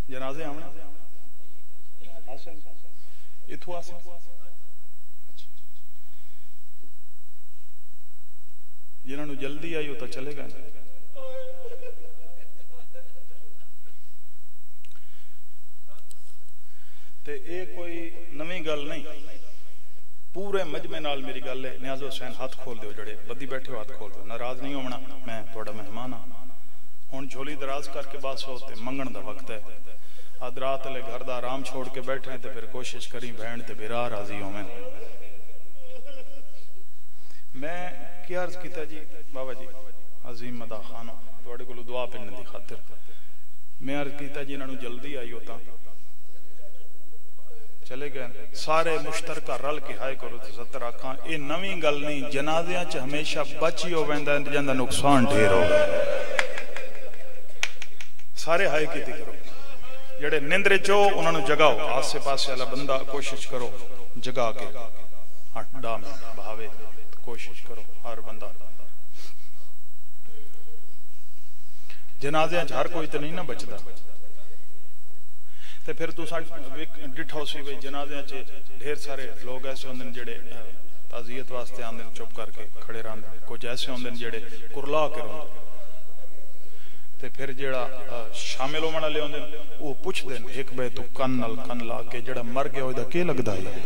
جنازے آمنا اتھو آسے جنہوں نے جلدی آئی ہوتا چلے گا تے اے کوئی نویں گل نہیں پورے مجمع نال میری گل ہے نیاز حسین ہاتھ کھول دیو جڑے بدی بیٹھے ہو ہاتھ کھول دیو ناراض نہیں ہونا میں تھوڑا مہمان ہاں ہن جھولی دراز کر کے بات سو تے منگن دا وقت ہے ادرات لے گھر دا آرام چھوڑ کے بیٹھے ہیں تے پھر کوشش کریں بہن تے بھرا راضی ہوں میں کیا عرض کیتا جی بابا جی عظیم مدا خانو تھوڑے کو دعا پڑھنے دی خاطر میں عرض کیتا جی انہوں جلدی آئی ہوتا چلے گئے سارے مشترکہ رل کے ہائے کرو تے ستر آکھاں اے نویں گل نہیں جنازیاں چ ہمیشہ بچی ہو ویندا جندا نقصان ڈھیر ہوگا سارے ہائے کیتی کرو جڑے نندرے چو انہوں نے جگاؤ آسے پاسے والا بندہ کوشش کرو جگا کے ڈا میں بھاوے کوشش کرو ہر بندہ جنازے ہر کوئی تو نہیں نہ بچدا تے پھر تساں ڈٹھو سی بھئی جنازے چ ڈھیر سارے لوگ ایسے ہوندے جڑے تعزیت واسطے آندے چپ کر کے کھڑے رہندے، کچھ ایسے ہوندے جڑے کرلا کے روندے، تے پھر جڑا شامل ہونے والے ہوندے وہ پوچھ دین ایک بے تو کن نال کن لا کے جڑا مر گیا ہوئے دا کی لگدا ہے؟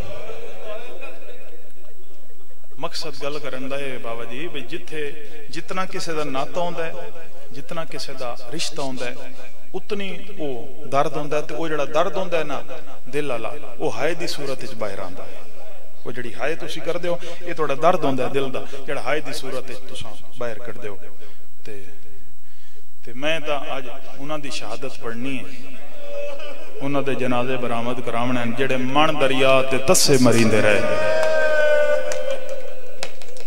مقصد گل کرن دا ہے بابا جی بھئی جتھے جتنا کسے دا ناتا ہوندا ہے، جتنا کسے دا رشتہ ہوندا ہے، اتنی وہ درد ہوندا ہے، تے وہ جڑا درد ہوندا ہے نا دل والا وہ ہائے دی صورت وچ باہر آندا ہے۔ وہ جڑی ہائے تسی کر دیو یہ تھوڑا درد ہوندا ہے دل دا، جڑا ہائے دی صورت وچ تساں باہر کر دیو۔ تے میں تا اج انہاں دی شہادت پڑھنی ہے، انہاں دے جنازے برآمد کراونے جڑے من دریا تے تسے مریندے رہے۔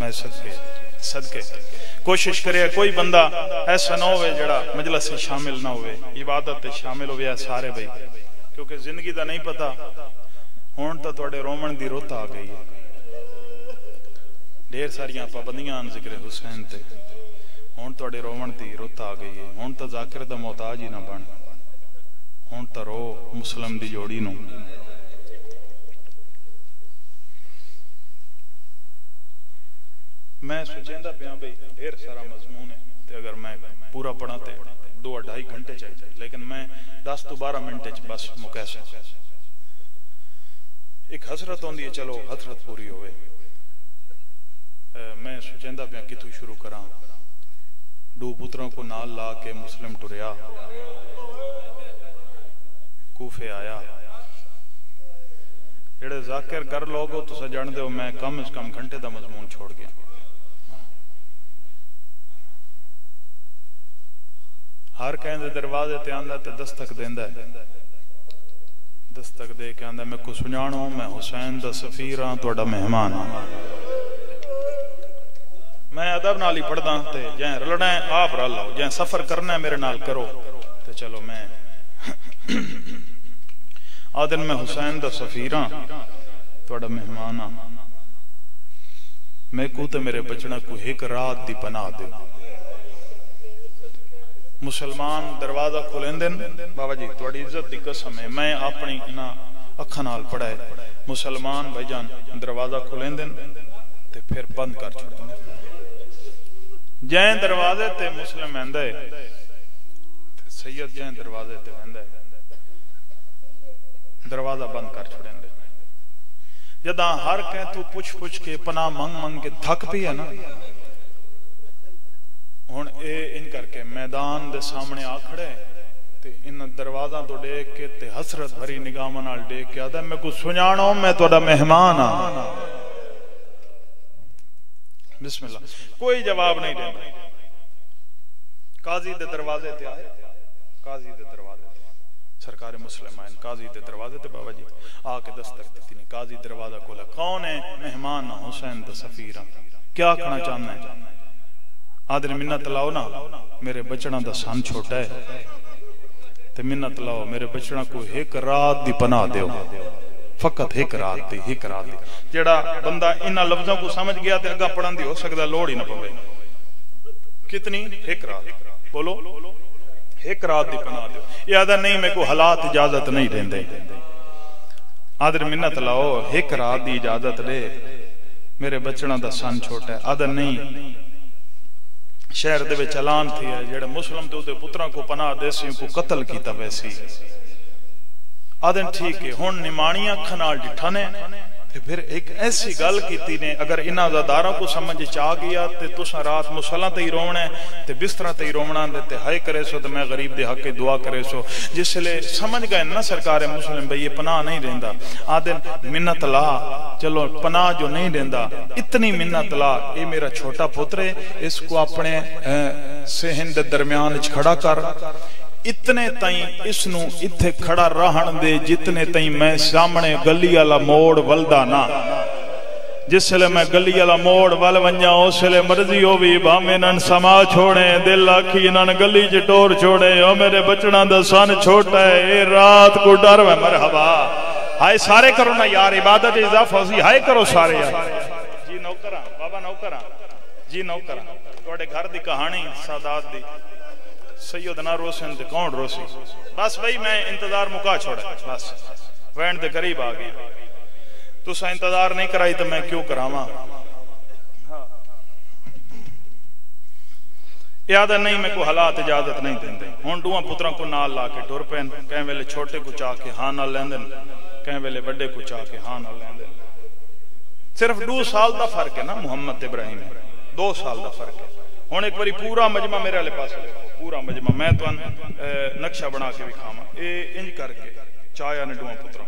میں صدقے کوشش کرے کوئی بندہ ایسا نہ ہوئے جڑا مجلس سے شامل نہ ہوئے، عبادت تے شامل ہوئے سارے بھئی، کیونکہ زندگی دا نہیں پتا ہون تا توڑے رومن دی روتا آ گئی، ڈھیر ساریاں پابندیاں ذکر حسین تے، ہون توڑے رومن دی روتا آ گئی ہے، ہون تا ذاکر دا محتاج ہی نہ بن، ہون تا رو مسلم دی جوڑی نو۔ میں سوچیندہ پیاں بھئی ڈھیر سارا مضمون ہے تے اگر میں پورا پڑھا تے 2-2.5 گھنٹے چاہیے، لیکن میں 10-12 منٹ بس مکیسا۔ ایک حسرت ہوندی ہے، چلو حسرت پوری ہوئے۔ میں سوچیندہ پیاں کتھوں شروع کراں، دو پتروں کو نال لا کے مسلم ٹریا، کوفے آیا، جڑے ذاکر کر لوگو تو سجان دے ہو میں کم از کم گھنٹے دا مضمون چھوڑ گیا۔ ہر کہیں دے دروازے تے آندہ تے دستک دیندہ ہے، دستک دے کے آندہ میں کو سنجانوں میں حسین دا سفیراں توڑا مہمان ہوں۔ میں ادب نالی پڑھدا تے جائیں رلنا ہے آپ رل لاؤ، جائیں سفر کرنا ہے میرے نال کرو، تے چلو میں آدن میں حسین دا سفیراں توڑا مہمان ہوں، میں کو تے میرے بچنا کو ایک رات دی پناہ دے۔ مسلمان دروازہ کھولیں دن بابا جی توڑی عزت دی قسم ہے، میں اپنی اکھنال پڑھا ہے، مسلمان بھائی جان دروازہ کھولیں دن تے پھر بند کر چھوڑیں دن، جائیں دروازے تے مسلم ہندہ ہے، سید جائیں دروازے تے ہندہ ہے، دروازہ بند کر چھوڑیں دن۔ جداں ہر کہیں تو پوچھ کے پناہ منگ کے تھک بھی ہے نا، ہون اے ان کر کے میدان دے سامنے آکھڑے تے ان دروازہ تو ڈیک کے تے حسرت بھری نگاہ نال ڈیک کے آدھا میں کو سنجانوں میں توڑا مہمان ہاں۔ بسم اللہ، کوئی جواب نہیں دینا، قاضی دے دروازے تے آئے، قاضی دے دروازے تے سرکار مسلم آئین قاضی دے دروازے تے بابا جی آ کے دستک دیتی نہیں، قاضی دروازہ کھولا، کون ہے؟ مہمان حسین دا سفیر، کیا کھنا چاہنا ہے؟ آدھر منت لاؤ نا میرے بچنا دا سان چھوٹا ہے تے منت لاؤ میرے بچنا کو ایک رات دی پناہ دیو، فقط ایک رات دی، ایک رات دی۔ جیڑا بندہ انہا لفظوں کو سمجھ گیا تے اگا پڑھن دی ہو سکتا لوڑ ہی نہ پوے، کتنی؟ ایک رات، بولو ایک رات دی پناہ دیو۔ یہ آدھر نہیں میں کو حالات اجازت نہیں دیں دے، آدھر منت لاؤ ایک رات دی اجازت دے میرے بچنا دا سان چھوٹا ہے، آدھر نہیں شہر دے وچ اعلان تھی ہے جڑے مسلم تے اودے پتراں کو پناہ دیسی کو قتل کیتا ویسی، آدھن ٹھیک ہے ہن نمانیاں کھنال ڈٹھانے تے پھر ایک ایسی گل کیتی نے اگر انہاں زاداراں کو سمجھ چاہ گیا تے تساں رات مصلاں تے ہی رونا تے بستراں تے ہی رونا تے ہائے کرے سو تے میں غریب دے حق دعا کرے سو، جس لے سمجھ گئے نا سرکار مسلم بھئی یہ پناہ نہیں دیندا، آدھن منت لا چلو پناہ جو نہیں دیندا اتنی منت لا، اے میرا چھوٹا پتر ہے اس کو اپنے صحن دے درمیان کھڑا کر، اتنے تائیں اس نو اتھے کھڑا رہن دے جتنے تائیں میں سامنے گلی والا موڑ ولدا نا، جس لئے میں گلی والا موڑ ول ونجا اس لئے مرضی ہو بھی بھامے نن سما چھوڑے دل آکھی نن گلی چٹور چھوڑے، او میرے بچنا دا سن چھوٹا ہے اے رات کو ڈر میں مرحبا، ہائے سارے کرو نا یار عبادت اضافہ سی، ہائے کرو سارے یار جی نوکران بابا نوکران جی نوکران توڑے گھر دی کہانی سادات دی سیدنا روسن تے کون روسی بس بھئی میں انتظار مکا چھوڑا بس وینڈ دے قریب آ گیا تو سا انتظار نہیں کرائی تو میں کیوں کراما یاد نہیں میں کو حالات اجازت نہیں دیں دیں ہون دوہاں پتروں کو نال لا کے ٹور پین کہیں ویلے چھوٹے کو چاہ کے ہاں نہ لیندن کہیں ویلے بڑے کو چاہ کے ہاں نہ لیندن صرف 2 سال دا فرق ہے نا محمد ابراہیم 2 سال دا فرق ہے ہون ایک باری پورا مجمع میرے لے پاس لے پورا مجمع میں تو نقشہ بنا کے بھی کھاما اے انج کر کے چاہیا نے دوہاں پتروں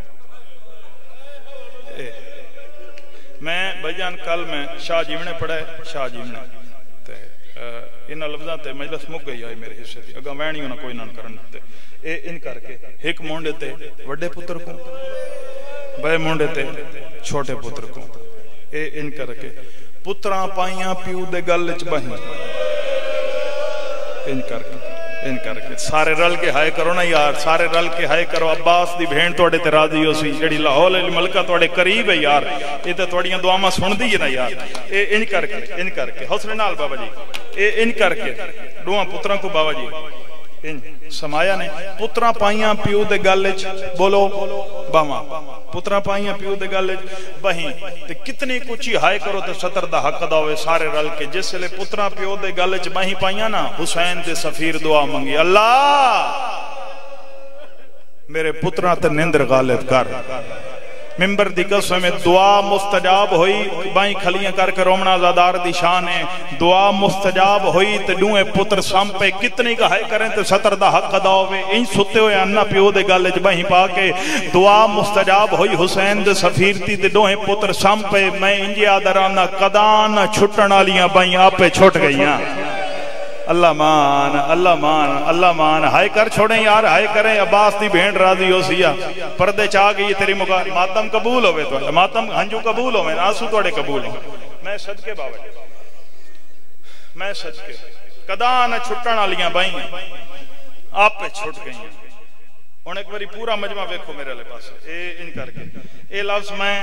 میں بھجان کل میں شاہ جیونے پڑھے شاہ جیونے ان لفظاں تے مجلس مک گئی آئی میرے حصے دی اگا وینی ہونا کوئی نہ کرن تے اے ان کر کے ایک مونڈے تے وڈے پتر کو بے مونڈے تے چھوٹے پتر کو اے ان کر کے پتراں پائیاں پیو دے گل وچ بہیں ان کر کے سارے رل کے ہائے کرو نا یار سارے رل کے ہائے کرو عباس دی بہن توڑے تے راضی ہو سی جڑی لاہور علی ملکہ توڑے قریب ہے یار یہ تے توڑیاں دعاواں سن دی ہے نا یار اے ان کر کے حوصلے نال بابا جی اے ان کر کے دوہاں پتراں کو بابا جی ان سمایا نے پتراں پائیاں پیو دے گل وچ بولو باواں پتراں پائیاں پیو دے گل وچ بہیں تے کتنی کچھ ہائے کرو تے ستر دا حق ادا ہوئے سارے رل کے جس لے پتراں پیو دے گل وچ بہیں پائیاں نا حسین دے سفیر دعا منگی اللہ میرے پتراں تے نندر غالب کر ممبر دی قسم میں دعا مستجاب ہوئی بائیں کھلیاں کر کے رومنا زادار دی شان ہے دعا مستجاب ہوئی تے دوئے پتر سام پہ کتنی کہائے کریں تے ستر دا حق ادا ہوئے ان ستے ہوئے انہ پیو دے گالے بائیں پا کے دعا مستجاب ہوئی حسین دے سفیر تی تے دوئے پتر سام پہ میں انجی آدرانا قدان چھٹن آلیاں بائیں آپے چھوٹ گئیاں اللہ مان ہائے کر چھوڑیں یار ہائے کریں عباس دی بھینڈ راضی ہو سیا پردے چاہ گئی تیری ماتم قبول ہوئے تو ماتم ہنجو قبول ہوئے آنسو توڑے قبول ہوئے میں صدقے باوجہ میں صدقے قدان چھٹن آلیاں بائیں آپ پہ چھٹ گئی ہیں انہیں ایک باری پورا مجمع ویکھو میرے لے پاس اے ان کر کے اے لفظ میں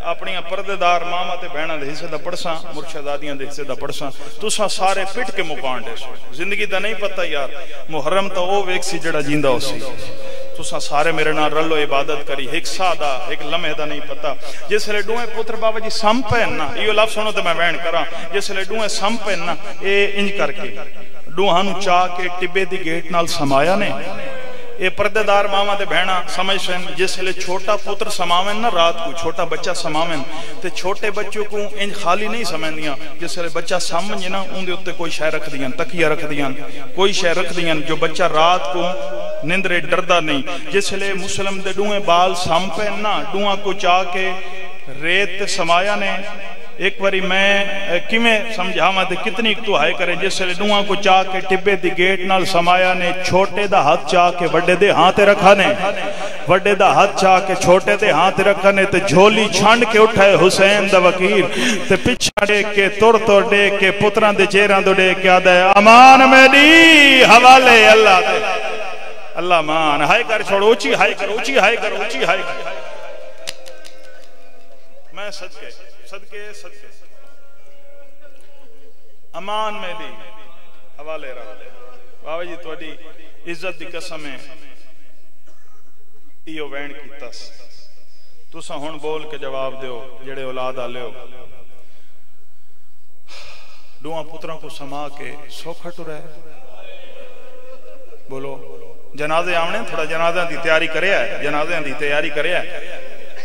اپنی پردے دار ماما تے بہنہ دے حصے دا پڑھساں مرشدادیاں دے حصے دا پڑھساں تو سا سارے پٹ کے مکانڈے سو زندگی دا نہیں پتہ یار محرم تا وہ ویک سی جڑا جیندہ ہو سی تو سا سارے میرے نال رلو عبادت کری ایک سادہ ایک لمحے دا نہیں پتہ جس لے ڈوئے پتر بابا جی سم پہن نا یہ لفظ سنو تے میں وین کراں جس لے ڈوئے سم پہن نا اے انج کر کے ڈوہانو چاہ کے ٹبے دی گیٹ نال سمایا نے اے پردے دار ماما دے بہنہ سمجھ سن جس لے چھوٹا پتر سماوین نا رات کو چھوٹا بچہ سماوین تے چھوٹے بچوں کو انج خالی نہیں سمجھ دیاں جس لے بچہ سمجھ نا ان دے اتے کوئی شے رکھ دیاں تکیہ رکھ دیاں کوئی شے رکھ دیاں جو بچہ رات کو نندرے ڈردہ نہیں جس لے مسلم دے ڈوئے بال سم پہ نا ڈوئاں کو چاہ کے ریت سمایا نے ایک باری میں کیویں سمجھاواں تے کتنی تو ہائے کرے جس لے ڈوہاں کو چاہ کے ٹبے دی گیٹ نال سمایا نے چھوٹے دا ہاتھ چاہ کے بڑے دے ہاں تے رکھا نے بڑے دا ہاتھ چاہ کے چھوٹے دے ہاں تے رکھا نے تے جھولی چھانڈ کے اٹھائے حسین دا وکیر تے پچھا ڈے کے تو ڈے کے پتران دے چیران دو ڈے کے آدھا ہے امان میں دی حوالے اللہ دے اللہ مان ہائے کر چھوڑ اوچی ہائے کر اوچی ہائے کر اوچی ہائے کر میں صدقے صدقے امان میں دی حوالے رہا بابا جی توڑی عزت دی قسم ہے ایو وین کی تس تو سا ہون بول کے جواب دیو جڑے اولاد آلے ہو دوہاں پتروں کو سما کے سوکھا ٹو رہے بولو جنازے آمنے تھوڑا جنازہ دی تیاری کرے ہے جنازہ دی تیاری کرے ہے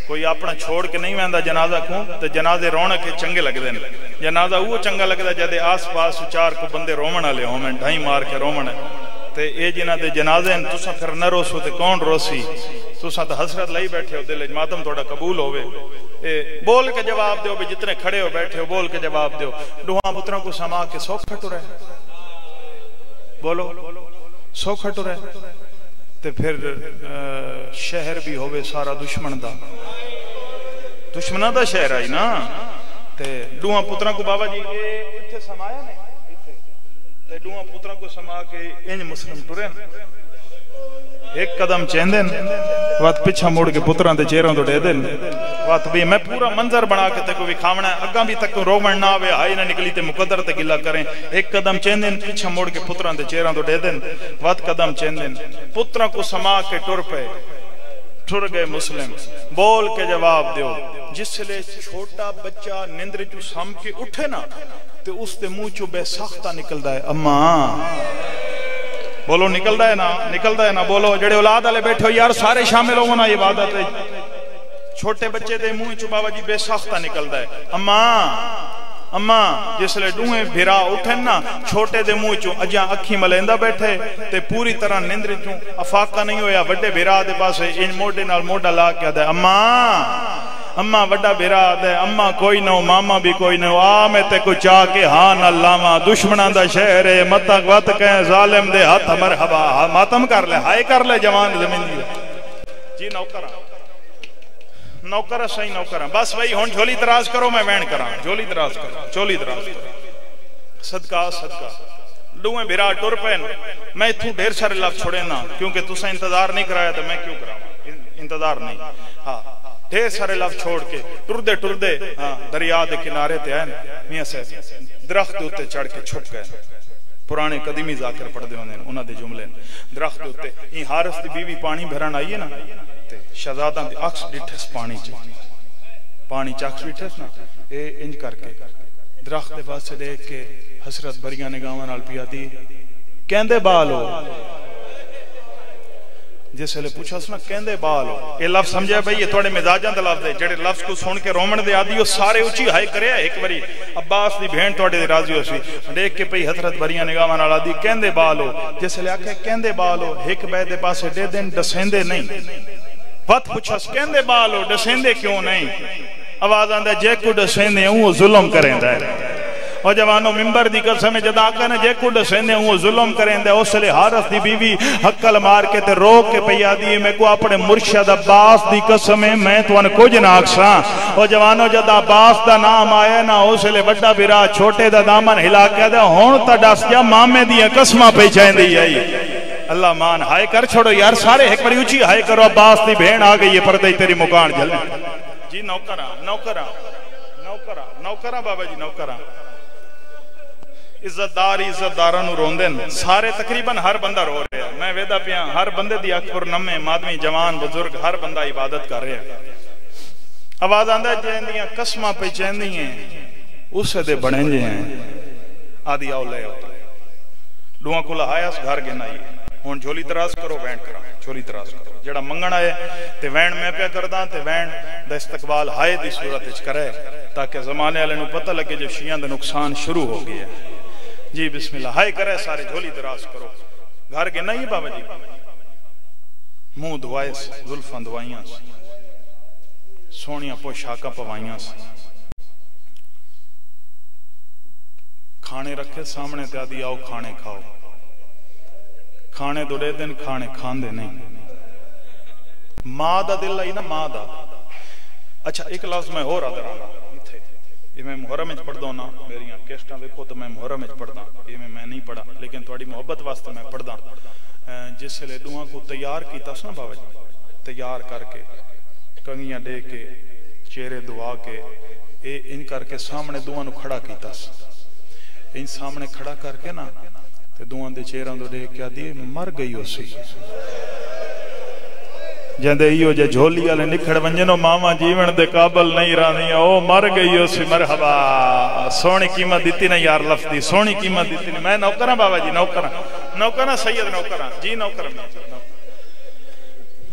کوئی اپنا چھوڑ کے نہیں ویندہ جنازہ کوں تو جنازے رونا کے چنگے لگ دیں جنازہ وہ چنگا لگ دا جدے آس پاس چار کو بندے رومن لے ہوں میں ڈھائی مار کے رومن ہے تے اے جنہ دے جنازے ہیں تسا پھر نہ روسو تے کون روسی تسا تو حسرت لئی بیٹھے ہو دل ماتم توڑا قبول ہوئے بول کے جواب دیو بھی جتنے کھڑے ہو بیٹھے ہو بول کے جواب دیو دوہاں پتروں کو سما کے سو کھٹو رہے بولو سو کھٹو رہے تے پھر شہر بھی ہوئے سارا دشمن دا دشمنہ دا شہر آئی نا تے دوہاں پتروں کو بابا جی اتھے سمایا نہیں تے دوہاں پتروں کو سما کے انج مسلم ٹرے ایک قدم چیندن وقت پچھا موڑ کے پتران دے چہروں تو دے دن وقت بھی میں پورا منظر بنا کے تے کو وکھاونا ہے اگاں بھی تک رومن نہ آوے ہائی نہ نکلی تے مقدر تے گلا کریں ایک قدم چیندن پچھا موڑ کے پتران دے چہروں تو دے دن وقت قدم چیندن پتران کو سما کے ٹر پے ٹر گئے مسلم بول کے جواب دیو جس لے چھوٹا بچہ نندر چو سام کے اٹھے نا تے اس تے منہ چو بے ساختہ نکلدا ہے اماں بولو نکلدا ہے نا بولو جڑے اولاد والے بیٹھے ہو یار سارے شامل ہو نا عبادت ہے چھوٹے بچے دے منہ چو بابا جی بے ساختہ نکلدا ہے اماں جس لے ڈوئیں بھرا اٹھن نا چھوٹے دے منہ چو اجاں اکھی ملیندا بیٹھے تے پوری طرح نندر چوں افاقہ نہیں ہویا بڑے بھرا دے پاسے ان موڈے نال موڈا لا کے آدا اماں وڈا بھرا دے اماں کوئی نہ ماما بھی کوئی نہ آ میں تے کو چاہ کے ہاں نہ لاواں دشمناں دا شہر ہے متک وت کہیں ظالم دے ہاتھ مرحبا ماتم کر لے ہائے کر لے جوان زمین دی جی نوکرہ صحیح نوکرہ بس بھائی ہون جھولی دراز کرو میں وین کراں جھولی دراز کرو صدقہ ڈوئیں بھرا ٹر پین میں اتھوں ڈھیر سارے لفظ چھوڑے نا کیونکہ تساں انتظار نہیں کرایا تو میں کیوں کراواں انتظار نہیں ہاں ڈھیر سارے لفظ چھوڑ کے ٹر دے دریا دے کنارے تے ہیں میاں صاحب درخت ہوتے چڑھ کے چھپ گئے پرانے قدیمی ذاکر پڑھ دے ہونے انہاں دے جملے درخت ہوتے این حارث دی بیوی پانی بھرن آئیے نا تے شہزاداں دے عکس ڈٹھس پانی چاکس ڈٹھس نا اے انج کر کے درخت دے پاس سے دیکھ کے حسرت بھریاں نگاہاں نال پیا دی کہندے بالو جس لے پوچھا سنا کہندے بالو اے لفظ سمجھے بھئی یہ تھوڑے مزاجاں دے لفظ دے جڑے لفظ کو سن کے رومن دے آدھی وہ سارے اچھی ہائے کرے ایک باری عباس دی بہن تھوڑے دے راضی ہو سی دیکھ کے پئی حضرت بریاں نگاہاں نال آدھی کہندے بالو جس لے آکھے کہندے بالو ایک بے دے پاسے دے دن ڈسیندے نہیں وقت پوچھا کہندے بالو ڈسیندے کیوں نہیں آواز آندا جے کو ڈسیندے وہ ظلم کریندا ہے اور جوانوں ممبر دی قسم جدا کنے جے کو ڈسیندے وہ ظلم کریندا اس لے حارث دی بیوی حقل مار کے تے روک کے پیا دی میں کو اپنے مرشد عباس دی قسم میں تو ان کچھ نہ آکھساں اور جوانوں جدا عباس دا نام آیا نا اس لے بڑا بھرا چھوٹے دا دامن ہلا کے دے ہن تا دس جا مامے دی قسماں پہ چیندی آئی اللہ مان ہائے کر چھوڑو یار سارے ایک باری اونچی ہائے کرو عباس دی بہن آ گئی ہے پردے تیری مکان جل جی نوکراں بابا جی نوکراں عزت داراں نو روندن سارے تقریباً ہر بندہ رو رہا ہے میں ویدا پیاں ہر بندے دی اکھ پر نمے مادمی جوان بزرگ ہر بندہ عبادت کر رہا ہے آواز آندا جیندیاں قسماں پہ چیندی ہیں اس دے بڑیں جے ہیں آدھی آؤ لے آؤ ڈوہاں کو لہایا گھر گن آئی ہون جھولی دراز کرو وین کرا جھولی دراز کرو جڑا منگن آئے تے وین میں پہ کرداں تے وین دا استقبال ہائے دی صورت اچ کرے تاکہ زمانے والے نو پتہ لگے جو شیعہ دا نقصان شروع ہو گیا جی بسم اللہ ہائے کرے سارے جھولی دراز کرو گھر کے نہیں بابا جی منہ دھوائے زلفاں دھوائیاں سونیاں پوشاکاں پوائیاں کھانے رکھے سامنے تے آدھی آؤ کھانے کھاؤ کھانے دو دے دن کھانے کھان دے نہیں ماں دا دل آئی نا ماں دا اچھا ایک لفظ میں ہو رہا درانا یہ میں محرم اچ پڑھ دوں نا میری کیسٹاں دیکھو تو میں محرم اچ پڑھ داں یہ میں نہیں پڑھا لیکن تھوڑی محبت واسطے میں پڑھ داں جس لے دعا کو تیار کیتا سنا بابا جی تیار کر کے کنگیاں دے کے چہرے دعا کے اے ان کر کے سامنے دعا نو کھڑا کیتا ان سامنے کھڑا کر کے نا تے دعا دے چہرہ دو دے کیا دی مر گئی ہو سی جندے ایو جے جھولی والے نکھڑ ونجنو ماما جیون دے قابل نہیں رانی او مر گئی ہو سی مرحبا سونی قیمت دیتی نا یار لفظ دی سونی قیمت دیتی نا میں نوکراں بابا جی نوکراں سید نوکراں جی نوکراں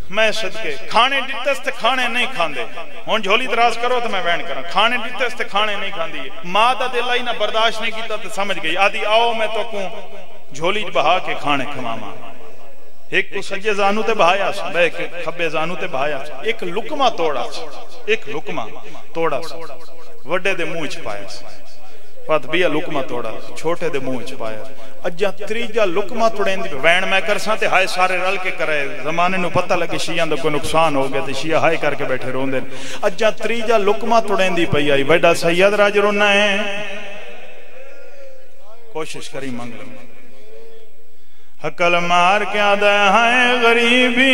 میں صدقے کھانے دیتس تے کھانے نہیں کھاندے ہون جھولی دراز کرو تو میں وین کراں کھانے دیتس تے کھانے نہیں کھاندی ماں دا دل آئی نہ برداشت نہیں کیتا تے سمجھ گئی آدھی آؤ میں تو کوں جھولی بہا کے کھانے کھماما ایک کو سجے زانو تے بہایا سا بے ایک کھبے زانو تے بہایا سا ایک لکمہ توڑا سا ایک لکمہ توڑا سا وڈے دے منہ چھپایا سا پت بیا لکمہ توڑا چھوٹے دے منہ چھپایا اجا تریجا لکمہ توڑیں دی وین میں کر ساں تے ہائے سارے رل کے کرے زمانے نو پتہ لگے شیعہ دا کوئی نقصان ہو گیا تے شیعہ ہائے کر کے بیٹھے رون دے اجا تریجا لکمہ توڑیں دی پئی آئی وڈا سید راج رونا ہے کوشش کری منگ لوں حکل مار کے آدھا ہے غریبی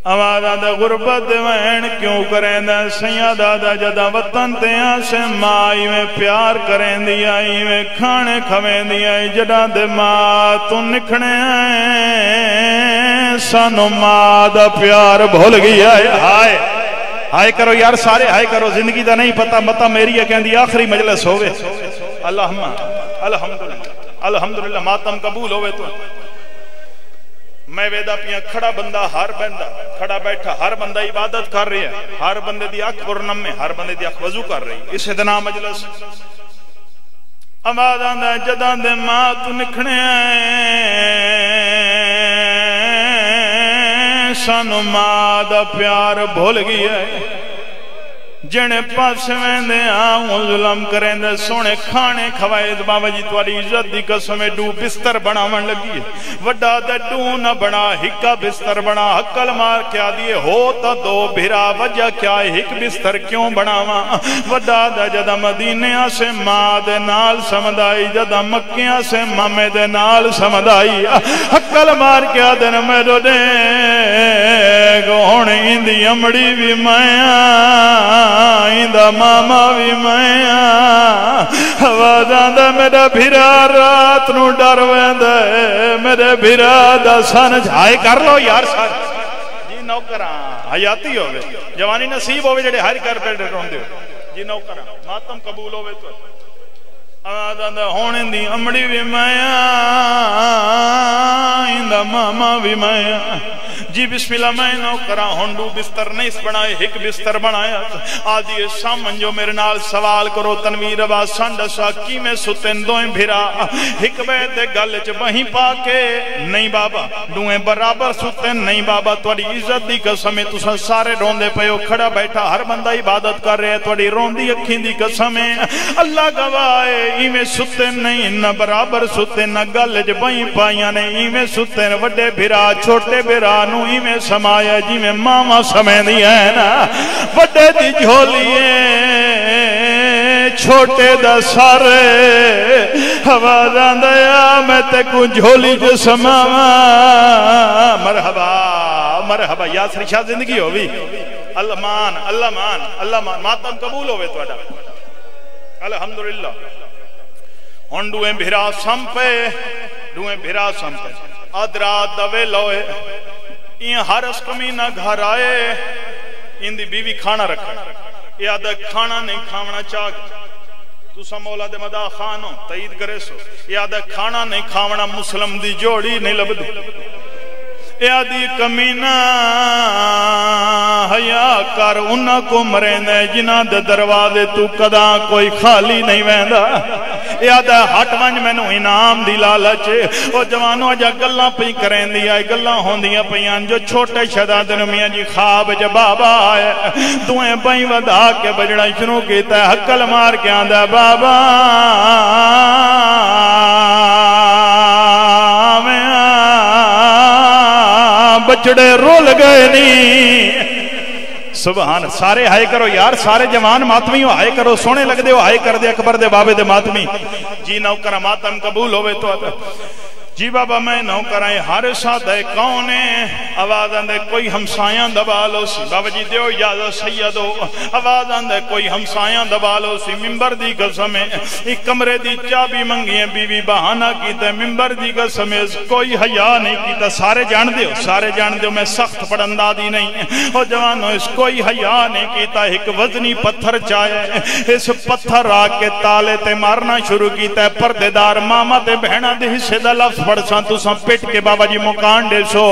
آوازہ دا غربت وین کیوں کریں دا سیاں دادا جدا وطن تیاں سے مائی میں پیار کریں دیا میں کھانے کھویں دیا جدا دے ماں تو نکھنے آئے سانو ماں دا پیار بھول گیا ہے ہائے ہائے کرو یار سارے ہائے کرو زندگی دا نہیں پتا متا میری ہے کہندی آخری مجلس ہوئے اللہم الحمدللہ ماتم قبول ہوئے تو میں ویدہ پیاں کھڑا بندہ ہر بندہ کھڑا بیٹھا ہر بندہ عبادت کر رہی ہے ہر بندے دی اکھ پرنم میں ہر بندے دی اکھ وضو کر رہی اسے دنا مجلس آوازاں دا جداں دے ماں تو نکھنے سانو ماں دا پیار بھول گیا ہے جنے پاس ویندے آؤں ظلم کریں دے سونے کھانے کھوائے بابا جی تواری عزت دی قسم ڈو بستر بنا من لگی ہے وڈا دے ڈو نہ بنا ہکا بستر بنا حکل مار کیا دیئے ہو تا دو بھرا وجہ کیا ہے ہک بستر کیوں بنا وڈا دے جدہ مدینہ سے ماں دے نال سمدائی جدہ مکیاں سے مامے دے نال سمدائی حکل مار کیا دے میرو دے گوھنے اندی امڑی بھی مائیاں آئندہ ماما بھی میں آوازاں دا میرا بھیرا رات نو ڈر ویندے میرے بھیرا دا سانج ہائے کر لو یار سار جی نوکران حیاتی ہوئے جوانی نصیب ہوئے جڑے ہر کر پیڑے روندے جی نوکران ماتم قبول ہوئے تو آوازاں دا ہونے دی امڑی بھی میں آئندہ ماما بھی میں جی بسم اللہ میں نوکران ہنڈو بستر نہیں اس بنائے ہک بستر بنایا آدھی سامن جو میرے نال سوال کرو تنویر آواز سانڈسا کی میں ستن دوئیں بھرا ہک بیت گل چ بہیں پاکے نہیں بابا دوئیں برابر ستن نہیں بابا توڑی عزت دی قسمیں تسا سارے روندے پیو کھڑا بیٹھا ہر بندہ عبادت کر رہے توڑی روندی اکھیں دی قسمیں اللہ گوائے ایمیں ستن نہیں نہ برابر ستن نہ گل چ بہیں پائیاں نے ایمیں ستن وڈے بھرا چھوٹے بھرا نو ہی میں سمایا جی میں ماما سمیں دی ہے نا وڈے دی جھولیے چھوٹے دا سارے آوازاں دیا میں تے کو جھولی جو سماوا مرحبا مرحبا یا سرشا زندگی ہوئی اللہ مان اللہ مان اللہ مان ماتم قبول ہوئے تو اڈا الحمدللہ ہن دوئیں بھرا سمپے دوئیں بھرا سمپے ادرات دوے لوئے یہ ہر اس کمینہ گھر آئے ان دی بیوی کھانا رکھا یہ آدھا کھانا نہیں کھاونا چاہ تو سا مولا دے مدہ خانوں تائید کرے سو یہ آدھا کھانا نہیں کھاونا مسلم دی جوڑی نہیں لبدو یہ آدھی کمینہ حیا کر انہا کو مرینہ جنہ دے دروازے تو قداں کوئی خالی نہیں ویندہ یہ آدھا ہٹ ونج میں نو انعام دی لالچے وہ جوانوں جا گلہ پہ کریں دیا گلہ ہون دیا پیان جو چھوٹے شہداد نمیاں جی خواب جب بابا آئے دوئیں بائیں ودا کے بجڑا شروع کیتا ہے حکل مار کے آدھا بابا بچڑے رول گئے نہیں سبحان سارے ہائے کرو یار سارے جوان ماتمی ہو ہائے کرو سونے لگ دے ہو ہائے کر دے اکبر دے بابے دے ماتمی جی نوکرہ ماتم قبول ہوئے تو آتا جی بابا میں نوکرائیں ہر ساتھ ہے کونے آوازاں دے کوئی ہمسایاں دبالو سی بابا جی دیو اجازت سیدو آوازاں دے کوئی ہمسایاں دبالو سی ممبر دی قسمیں ایک کمرے دی چابی منگیاں بیوی بہانہ کیتا ممبر دی قسمیں کوئی حیا نہیں کیتا سارے جان دیو میں سخت پڑندہ دی نہیں او جوانو اس کوئی حیا نہیں کیتا ایک وزنی پتھر چاہے اس پتھر آ کے تالے تے مارنا شروع کیتا ہے پردے دار ماما تے بہنہ دے حصے دا لفظ پڑھساں تو ساں پیٹ کے بابا جی مکان دے سو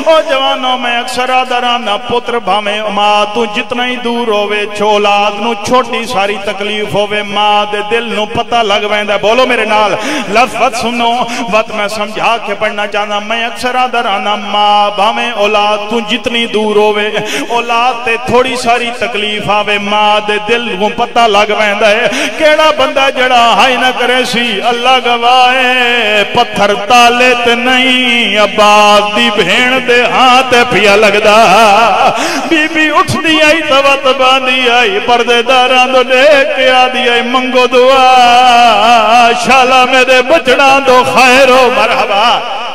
او جوانوں میں اکثر آدھرانا پتر بھامے ماں تو جتنا ہی دور ہوئے چھولاد نو چھوٹی ساری تکلیف ہوئے ماں دے دل نو پتہ لگ ویندہ بولو میرے نال لفظ سنو وقت میں سمجھا کے پڑھنا چاہنا میں اکثر آدھرانا ماں بھامے اولاد تو جتنی دور ہوئے اولاد تے تھوڑی ساری تکلیف آوے ماں دے دل نو پتہ لگ ویندہ ہے کیڑا بندہ جڑا ہائی نہ کرے سی اللہ گواہے پتھر تا والد نہیں عباس دی بھین دے ہاتھ پیا لگدا بی بی اٹھ دی آئی توت باندھی آئی پردے داران دو دیکھ کے آدھی آئی منگو دعا شالا میرے بچڑا دو خیر ہو مرحبا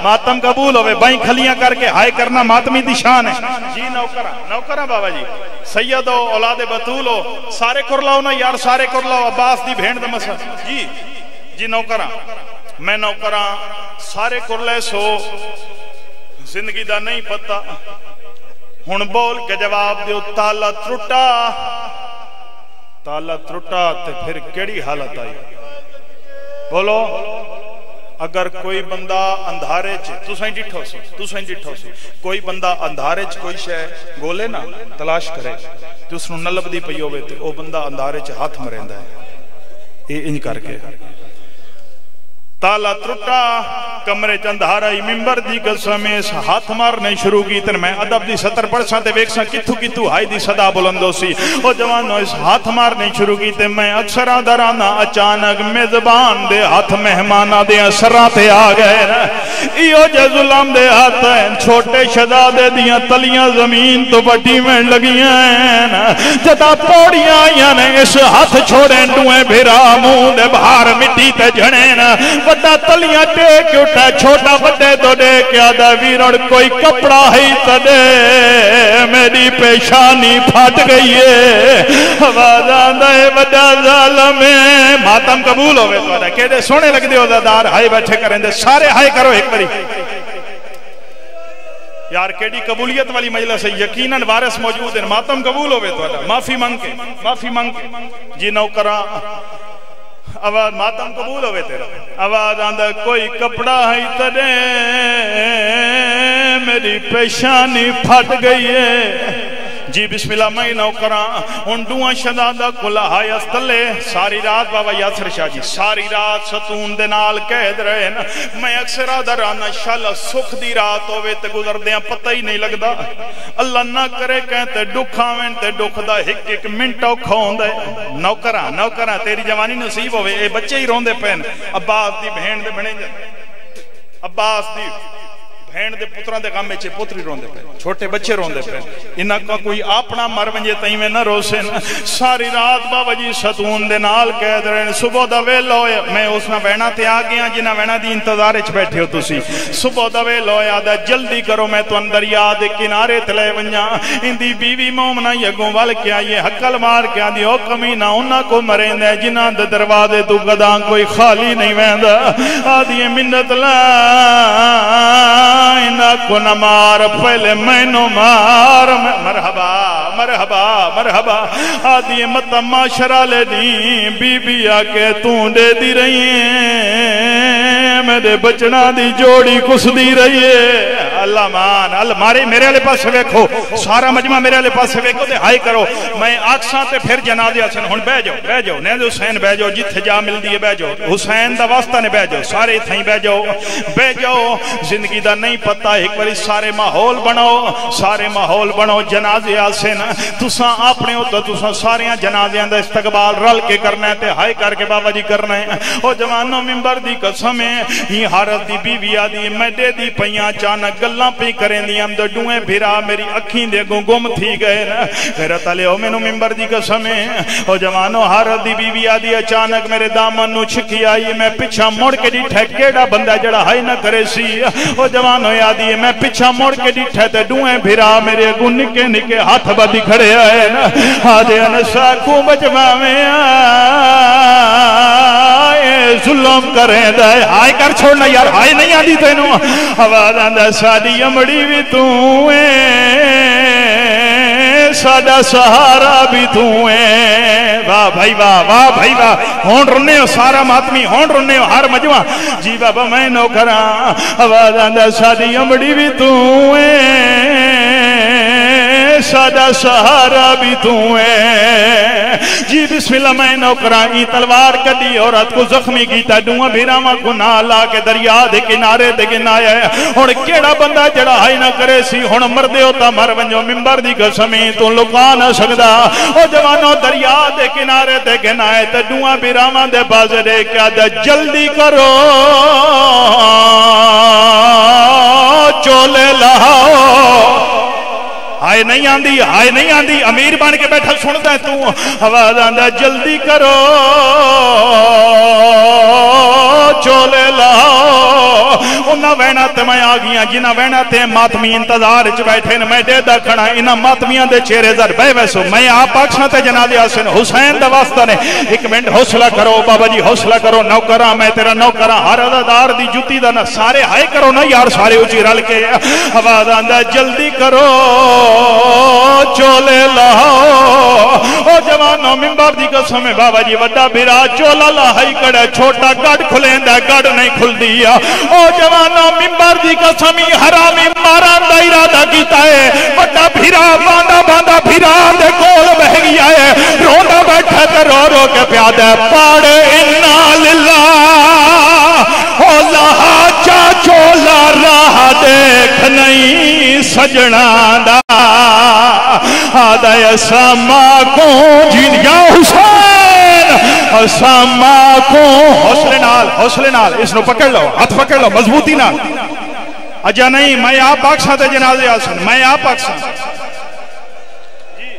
ماتم قبول ہوئے بائیں کھلیاں کر کے ہائے کرنا ماتمی دی شان ہے جی نوکرہ بابا جی سید ہو اولاد بطول ہو سارے کرلاؤ نا یار سارے کرلاؤ عباس دی بھین دا مسئلہ جی نوکرہ میں نوکرہ سارے کرلے سو زندگی دا نہیں پتا ہن بول کے جواب دیو تالا ترٹا تے پھر کیڑی حالت آئی بولو اگر کوئی بندہ اندھارے تو سائیں ڈٹھو سی کوئی بندہ اندھارے کوئی شے گولے نا تلاش کرے تو اس نو نلب دی پئی ہوئے تے او بندہ اندھارے ہاتھ مریندا ہے یہ انج کر کے تالا ترٹا کمرے چندھارا ہی ممبر دی قسم اس ہاتھ مارنے شروع کی تر میں ادب دی سطر پڑھساں تے ویکساں کتھو ہائی دی صدا بلندو سی او جوانو اس ہاتھ مارنے شروع کی تے میں اکثر درانا اچانک میزبان دے ہاتھ مہمانہ دے اثرات تے آ گئے ایو جے ظلم دے ہاتھ چھوٹے شہزادے دیاں تلیاں زمین تو بٹی میں لگیاں جدا پوڑیاں یعنی اس ہاتھ چھوڑیں ڈویں بھرا منہ دے باہر مٹی تے جھڑیں بڑا تلیاں ٹیک اٹھا چھوٹا بڑے تو ڈیک آدھا ویرڑ کوئی کپڑا ہی تدے میری پیشانی پھٹ گئی ہے آواز آندہ ہے بڑا ظالم ہے ماتم قبول ہوئے تو آدھا کہہ دے سونے لگ دے ہوتا دار ہائے بیٹھے کریں دے سارے ہائے کرو ایک بری یار کیڑی قبولیت والی مجلس ہے یقیناً وارث موجود ہیں ماتم قبول ہوئے تو آدھا معافی مانگ کے جی نوکرہ آواز ماتم قبول ہوئے تیرا آواز آندہ کوئی کپڑا ہے تدے میری پیشانی پھٹ گئی ہے جی بسم اللہ میں نوکران ان دوان شدادہ کلا ہائی استلے ساری رات بابا یاسر شاہ جی ساری رات ستون دنال قید رہے نا میں اکثر آدھر آنا شالا سکھ دی رات ہوئے تے گزر دیاں پتہ ہی نہیں لگدا اللہ نہ کرے کہتے دکھاویں تے دکھ دا ایک منٹو کھون دے نوکران تیری جوانی نصیب ہوئے اے بچے ہی روندے پہن عباس دی بہن دے بنے جائے عباس دی بہن دے پتران دے غم میں چھے پتری روندے پہ چھوٹے بچے روندے پہ انہاں کا کوئی اپنا مر ونجے تائیں میں نہ روسے ساری رات بابا جی ستون دے نال کہہ رہے صبح دا ویل ہوئے میں اس میں بہنا تے آگیا جنہ بہنا دی انتظارے چھ بیٹھے ہو تسی صبح دا ویل ہوئے آدھا جلدی کرو میں تو اندر یاد کنارے تلے ونجا اندی بیوی مومنہ یگوں وال کیا یہ حقل مار کیا دی او کمینہ انہاں کو مرین دے جنہ دے دروازے تو گداں کوئی خالی نہیں ویندہ آدھی منت لا اینا کو نمار پہلے میں نو مار مرحبا آدھی مطا معاشرہ لے دیں بی بی آکے توں دے دی رہی ہیں میرے بچنا دی جوڑی کس دی رہی ہے اللہ مان اللہ میرے علیہ پاس سے ویکھو سارا مجمع میرے علیہ پاس سے ویکھو دے ہائی کرو میں آکساں تے پھر جنازے حسن ہن بہ جاؤ نیز حسین بہ جاؤ جتھے جا مل دیئے بہ جاؤ حسین دا واسطہ نے بہ جاؤ سارے تھیں بہ جاؤ زندگی دا نہیں پتہ ایک باری سارے ماحول بناؤ جنازے حسن تساں اپنے ہوتا تساں ساریاں جنازیاں دا استقبال رل کے کرنا ہے تے ہائی کر کے بابا جی کرنا ہے او جوانوں ممبر دی قسم ہے ہی حارت دی بیوی آدھی میں دے دی پیاں چانک گلاں پی کریں دی ہم دویں بھیرا میری اکھیں دے گم تھی گئے نا غیرت علی او مینوں ممبر دی قسم ہے او جوانوں حارت دی بیوی آدھی اچانک میرے دامن نو چھکی آئی میں پیچھا مڑ کے ڈٹھے کیڑا بندہ جڑا ہائی نہ کرے سی او جوانوں آدھی میں پیچھا مڑ کے ڈٹھے تے دویں بھیرا میرے گو نکے ہاتھ بدی کھڑے آئے نا آدھے انسا کو بجمع میں آئے ظلم کریں دائے ہائے کر چھوڑنا یار ہائے نہیں آدھی تینوں آواز آندہ ساڑی امڑی بھی ساڑا سہارا بھی واہ بھائی واہ ہون رنے ہو سارا ماتمی ہون رنے ہو ہر مجمع جی بابا میں نو کراں آواز آندہ ساڑی امڑی بھی ساڑا سہارا بھی جی بسم اللہ میں نوکرانی تلوار کڈی عورت کو زخمی کیتا دوہاں بھیراواں کو نالا کے دریا دے کنارے تے گنایا ہن کیڑا بندہ جڑا ہائی نہ کرے سی ہن مردے ہوتا مر ونجو ممبر دی قسمی تو لکا نہ سکدا او جوانو دریا دے کنارے تے گنائے تے دوہاں بھیراواں دے پاس دے کیا جلدی کرو ہائے نہیں آندی ہائے نہیں آندی امیر بن کے بیٹھا سنتا ہے تو آواز آندا جلدی کرو چولے لاؤ انہاں وینا تے میں آ گیا جنہاں وینا تے ماتمی انتظار چ بیٹھے نے میں دے دا کھڑا انہاں ماتمیاں دے چہرے زر بے ویسو میں آپ آکھنا تے جناب حسین حسین دا واسطہ نے ایک منٹ حوصلہ کرو بابا جی حوصلہ کرو نوکراں میں تیرا نوکراں ہر عزادار دی جُتی دا نہ سارے ہائے کرو نا یار سارے اچھی رل کے آواز آندا جلدی کرو چولے لاؤ او جوانو منبر دی قسم ہے بابا جی وڈا بھرا چولا لاہی کڑے چھوٹا گڑ کھلیندا گڑ نہیں کھل دیا او جوانو منبر دی قسم حرامی ماران دا ارادہ کیتا ہے وڈا بھرا باندھا باندھا بھرا دے کول بہ گیا ہے روندا بیٹھا تے رو رو کے پیادہ پاڑے انا للہ او لہا چا چولا راہ دیکھ نہیں سجنا دا آدھا اساما کو جین یا حسین اساما کو حوصلے نال اس نو پکڑ لو ہاتھ پکڑ لو مضبوطی نال اجا نہیں میں آپ آکسا تے جنازے آسن میں آپ آکسا جی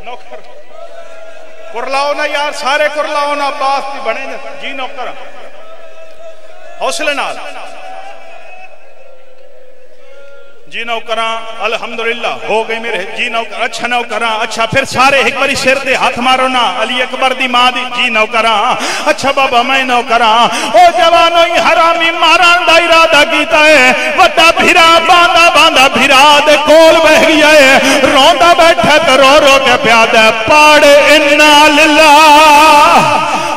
نوکر کرلاؤ نا یار سارے کرلاؤ نا باس بھی بنے جی نوکر حوصلے نال جی نوکراں الحمدللہ ہو گئی میرے جی نوکر اچھا نوکراں اچھا پھر سارے ایک باری سر دے ہاتھ مارو نا علی اکبر دی ماں دی جی نوکراں اچھا بابا میں نوکراں او جوانو ہی حرامی ماران دا ارادہ کیتا ہے وڈا بھرا باندھا باندھا بھرا دے کول بہ گیا ہے روندا بیٹھا تے رو رو کے پیادہ پاڑ انا للہ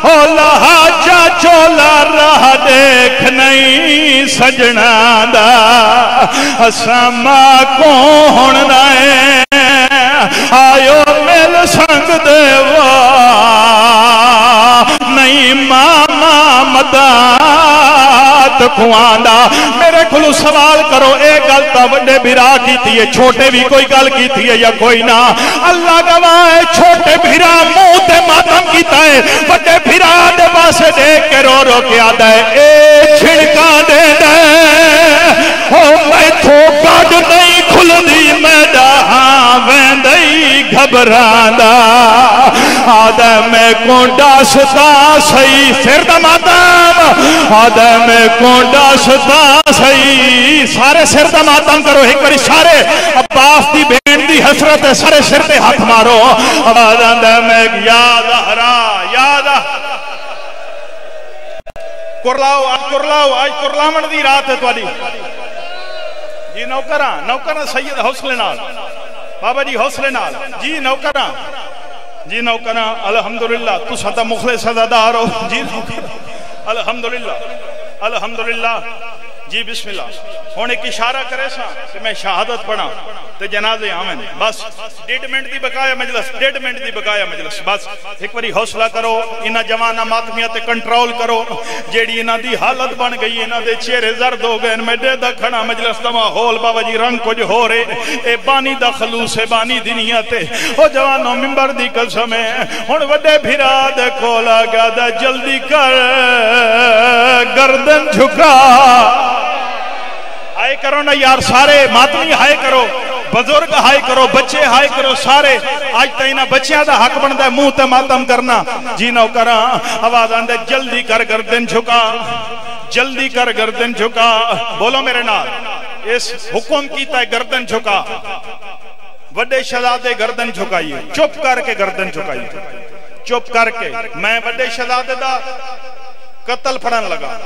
او لہا چا چولا راہ دیکھ نہیں سجنا دا اساما کو ہن نائے آیو مل سنگ دیوا نہیں ماما مدات کھواندا میرے کھلو سوال کرو ایک گل تا وڈے بھرا کیتی ہے چھوٹے بھی کوئی گل کیتی ہے یا کوئی نہ اللہ گواہ ہے چھوٹے بھرا منہ تے ماتم کیتا ہے وڈے بھرا دے پاسے دیکھ کے رو رو کے آدا ہے اے چھڑکا دے دے او میں تھو گاڑ نہیں کھل دی میں جہاں ویندئی گھبراندا آدھے میں کونڈا ستا سہی سر دا ماتم آدھے میں کونڈا ستا سہی سارے سر دا ماتم کرو ایک باری سارے عباس دی بین دی حسرت سارے سر تے ہاتھ مارو آدھے میں یاد ہرا یاد کرلاؤ آج کرلاون دی رات ہے توڑی جی نوکراں سید حوصلے نال بابا جی حوصلے نال جی نوکراں الحمدللہ تو ستا مخلص عزادار ہو جی الحمدللہ جی بسم اللہ ہون ایک اشارہ کرے سا کہ میں شہادت پڑھا تے جنازے آمین بس 1.5 منٹ دی بقایا مجلس بس ایک باری حوصلہ کرو انہاں جوانہ ماتمیاں تے کنٹرول کرو جیڑی انہاں دی حالت بن گئی انہاں دے چہرے زرد ہو گئے میں دے دا کھڑا مجلس دا ماحول بابا جی رنگ کچھ ہو رہے اے بانی دا خلوص ہے بانی دنیا تے او جوانوں منبر دی قسم ہے ہن وڈے بھرا دے کولا گیا دا جلدی کر گردن جھکا ہائے کرو نا یار سارے ماتمی ہائے کرو بزرگ ہائے کرو بچے ہائے کرو سارے آج تینا بچیاں دا حق بندہ ہے منہ تے ماتم کرنا جی نوکراں آواز آندے جلدی کر گردن جھکا بولو میرے نال اس حکم کیتا ہے گردن جھکا وڈے شہزادے گردن جھکائیے چپ کر کے گردن جھکائیے چپ کر کے میں وڈے شہزادے دا قتل پڑھن لگا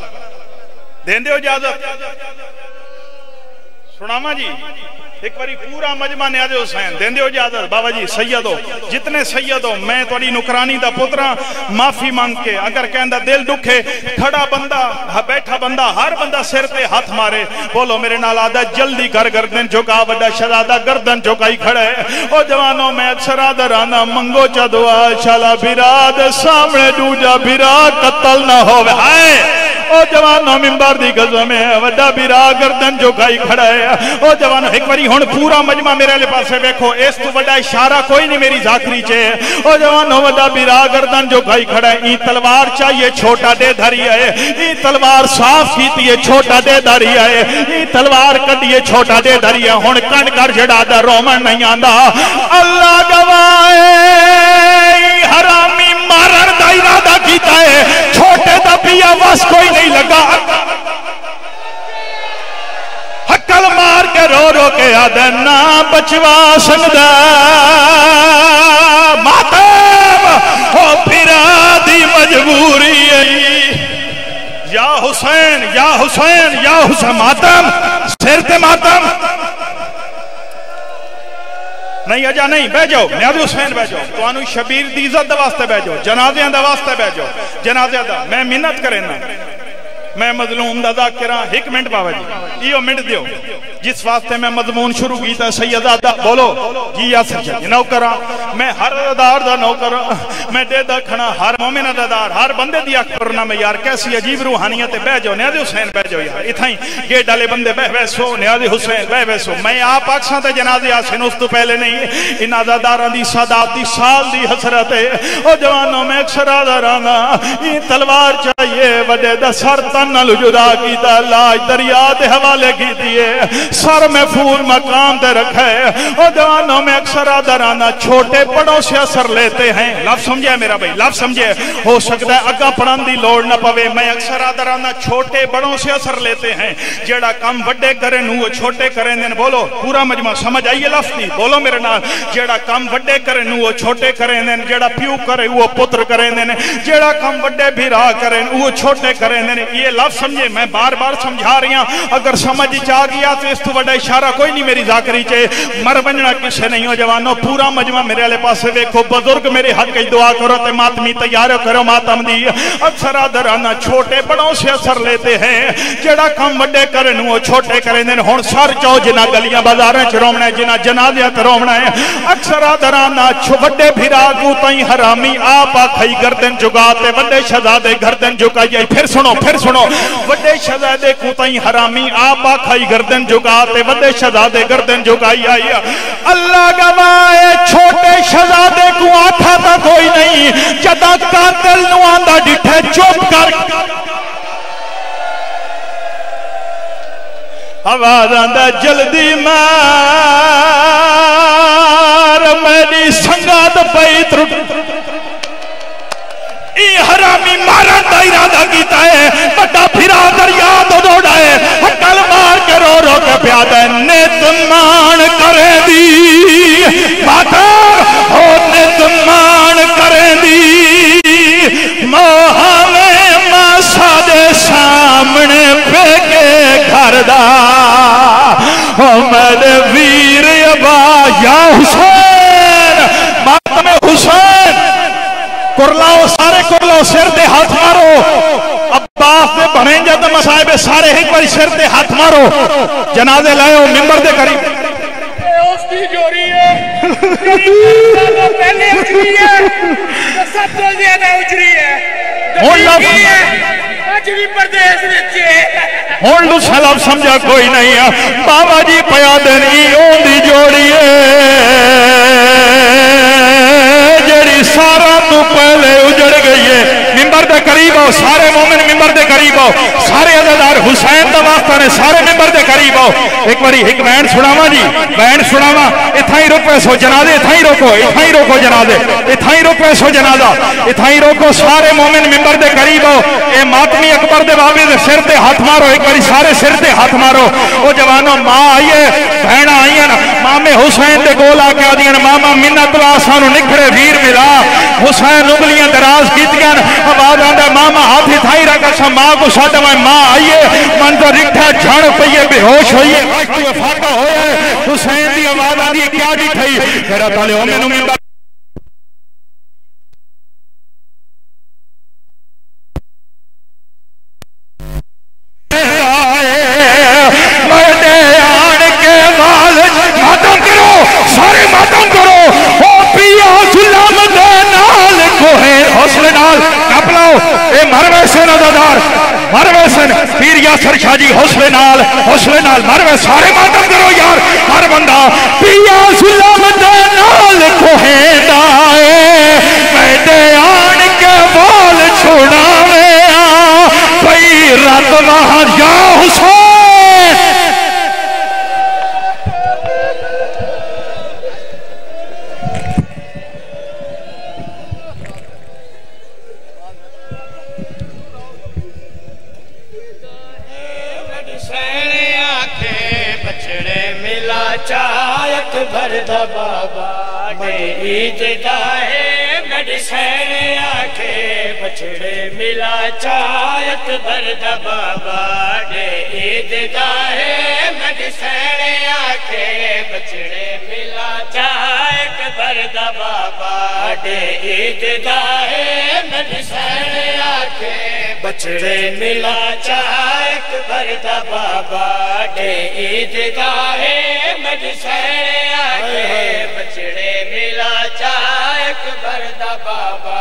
دین دیو اجازت سناما جی ایک باری پورا مجمع نیاز حسین دین دیو اجازت بابا جی سیدو جتنے سیدو میں توڑی نکرانی دا پترا معافی مانگ کے اگر کہندہ دل دکھے کھڑا بندہ بیٹھا بندہ ہر بندہ سر تے ہاتھ مارے بولو میرے نال آدھا جلدی کر گردن جھکا وڈا شہزادہ گردن جھکائی کھڑے او جوانوں میں اکثر آدھر آنا منگو چا دعا شالا بھرا دے سامنے دوجا بھرا قتل نہ ہوئے ہائے او جوانوں منبر دی قسم ہے وڈا بیرا گردن جھکائی کھڑا ہے او جوانوں ایک باری ہن پورا مجمع میرے والے پاسے ویکھو اس تو بڑا اشارہ کوئی نہیں میری ذاکری چ او جوانوں وڈا بیرا گردن جھکائی کھڑا ہے ای تلوار چاہیے چھوٹا دے دھری ہے ای تلوار صاف کیتی ہے چھوٹا دے دھری ہے ای تلوار کڈیے چھوٹا دے دھری ہے ہن کنڈ کر جڑا دا رومن نہیں آندا اللہ گواہ حرامی مارن دا ارادہ کیتا ہے چھوٹے دا پیا بس کوئی نہیں لگا حکل مار کے رو رو کے آدھے نہ بچوا سکدا ماتم ہو پھرا دی مجبوری ہے یا حسین یا حسین یا حسین ماتم سر تے ماتم نہیں اجا نہیں بہ جاؤ نیاز حسین بہ جاؤ تو انو شبیر دی عزت دا واسطے بہ جاؤ جنازیاں دا واسطے بہ جاؤ جنازیاں دا میں منت کرے نا میں مظلوم دا ذاکرہ ایک منٹ باوا جی یہ منٹ دیو جس واسطے میں مضمون شروع کیتا سیدہ دا بولو جی یاسر جی نوکرہ میں ہر دار دا نوکرہ میں دے دا کھنا ہر مومن دا دار ہر بندے دی اکبرنا میں یار کیسی عجیب روحانیت بہ جاؤ نیاز حسین بہ جاؤ یار اتھائیں گیٹ ڈالے بندے بہ ویسو نیاز حسین بہ ویسو میں آپ اکساں تے جنازے آسن اس تو پہلے نہیں ان آزاداران دی سادات دی سال دی حسرت ہے او جوانوں میں اکثر آزارانا یہ تلوار چاہیے وڈے دا سر تنل جدا کی دا لاج دریا دے حوالے کی دیئے سر محفوظ مقام دے رکھا ہے اور جوانوں میں اکثر آدھرانا چھوٹے پڑوں سے اثر لیتے ہیں لفظ سمجھے میرا بھائی لفظ سمجھے ہو سکتا ہے اگا پڑھان دی لوڑ نہ پوے میں اکثر آدھرانا چھوٹے بڑوں سے اثر لیتے ہیں جیڑا کم وڈے کریں وہ چھوٹے کریں دیں بولو پورا مجمع سمجھ آئیے لفظ دی بولو میرے نال جیڑا کم وڈے کریں وہ چھوٹے کریں دیں جیڑا پیو کرے وہ پتر کریں دیں جیڑا کم وڈے بھیرا کریں وہ چھوٹے کریں دیں یہ لفظ سمجھے میں بار بار سمجھا رہی ہوں اگر سمجھ چاہ گیا تو اس تو بڑا اشارہ کوئی نہیں میری ذاکری چے مر بننا کسے نہیں ہو جوانوں پورا مجمع میرے والے پاس سے دیکھو بزرگ میرے حق کی دعا کرو تے ماتمی تیار کرو ماتم دی اکثر آدھرانا چھوٹے بڑوں سے اثر لیتے ہیں جڑا کم وڈے کرن وہ چھوٹے کریں دیں ہون سر چاہو جنہ گلیاں بازاریں چ رومنا ہے جنہ جنازیاں تے رومنا ہے اکثر آدھرانا وڈے بھیرا کو تائیں حرامی آپ آکھائی گردن جگاتے وڈے شہزادے گردن جگائی پھر سنو وڈے شہزادے کو تائیں حرامی آپ آکھائی گردن جگاتے وڈے شہزادے گردن جگائی آئی اللہ گواہ چھوٹے شہزادے کو آٹھا تا کوئی نہیں جدا قاتل نو آندہ ڈٹھے چوپ کر آواز آندہ جلدی مار میری سنگات پئی ترٹ ای حرامی مارن دا ارادہ کیتا ہے بڑا پھرا دریا تو دوڑا ہے ہٹل مار کے رو رو کے پیادہ نیت مان کرے دی ماتر ہو نیت مان کرے دی موہاوے ماسا دے سامنے پہ کے گھر دا ہو میرے ویر ابا یا حسین ماتم حسین کرلاؤ سارے کرلاؤ سر دے ہاتھ مارو عباس دے بھریں جد مسائب سارے ایک باری سر دے ہاتھ مارو جنازے لائے ہو ممبر دے قریب اس کی جوری ہے پہلے اجری ہے سب تو زیادہ اجری ہے اجری پردیس رچے ہون لو سلام سمجھا کوئی نہیں ہے بابا جی پیادن اون دی جوڑی ہے جڑی سارا تو پہلے اجڑ گئی ہے ممبر دے قریب ہو سارے مومن ممبر دے قریب ہو سارے عزادار حسین دا واسطہ نے سارے ممبر دے قریب ہو ایک باری ایک بینڈ سناوا جی بینڈ سناوا اتھائی روکو سو جنازے اتھائی روکو جنازے اتھائی روکو سو جنازہ اتھائی روکو سارے مومن ممبر دے قریب ہو اے ماتمی اکبر دے بابے دے سر تے ہاتھ مارو ایک باری سارے سر تے ہاتھ مارو او جوانوں ماں آئیے بہنہ آئیے مامے حسین دے گول آکے آدھیں ماما منت واسانو نکھڑے ویر ملا حسین انگلیاں دراز کیتیاں آواز آندہ ماما ہاتھی تھائی رکھا سا ماں کو ساتھ میں ماں آئیے منظر رکھا جھڑ پئیے بے ہوش ہوئیے وفاقہ ہوئے حسین دی آواز آدھی کیا دی تھئی میرا تالے ہومن ممبر اثر شاہ جی حوصلے نال مر سارے ماتم کرو یار ہر بندہ پیا ظلم دے نال کوہیندا اے میڈے آن کے بول چھڑاوے پئی رب وہاں یا حسین چایت بھردا بابا نے عید گاہے میڈیسن آکھے بچڑے ملا چایت بھردا بابا نے عید گاہے میڈیسن آکھے بچڑے ملا چایت بھردا بابا نے عید گاہے میڈیسن آکھے بچڑے ملا چایت بھردا بابا نے عید گاہے میڈیسن آکھے بچڑے ملا چایت بھردا بابا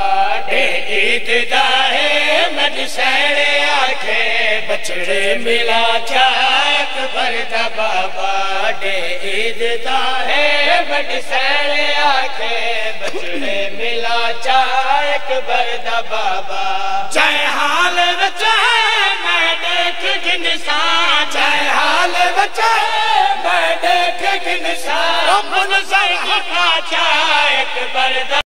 نے عید گاہے میڈیسن آکھے بچڑے ملا چایت بھردا بابا نے عید گاہے میڈیسن آکھے بچڑے ملا چایت بھردا بابا جائے حال بچے میں دیکھ گنساں جائے حال بچے میں دیکھ گنساں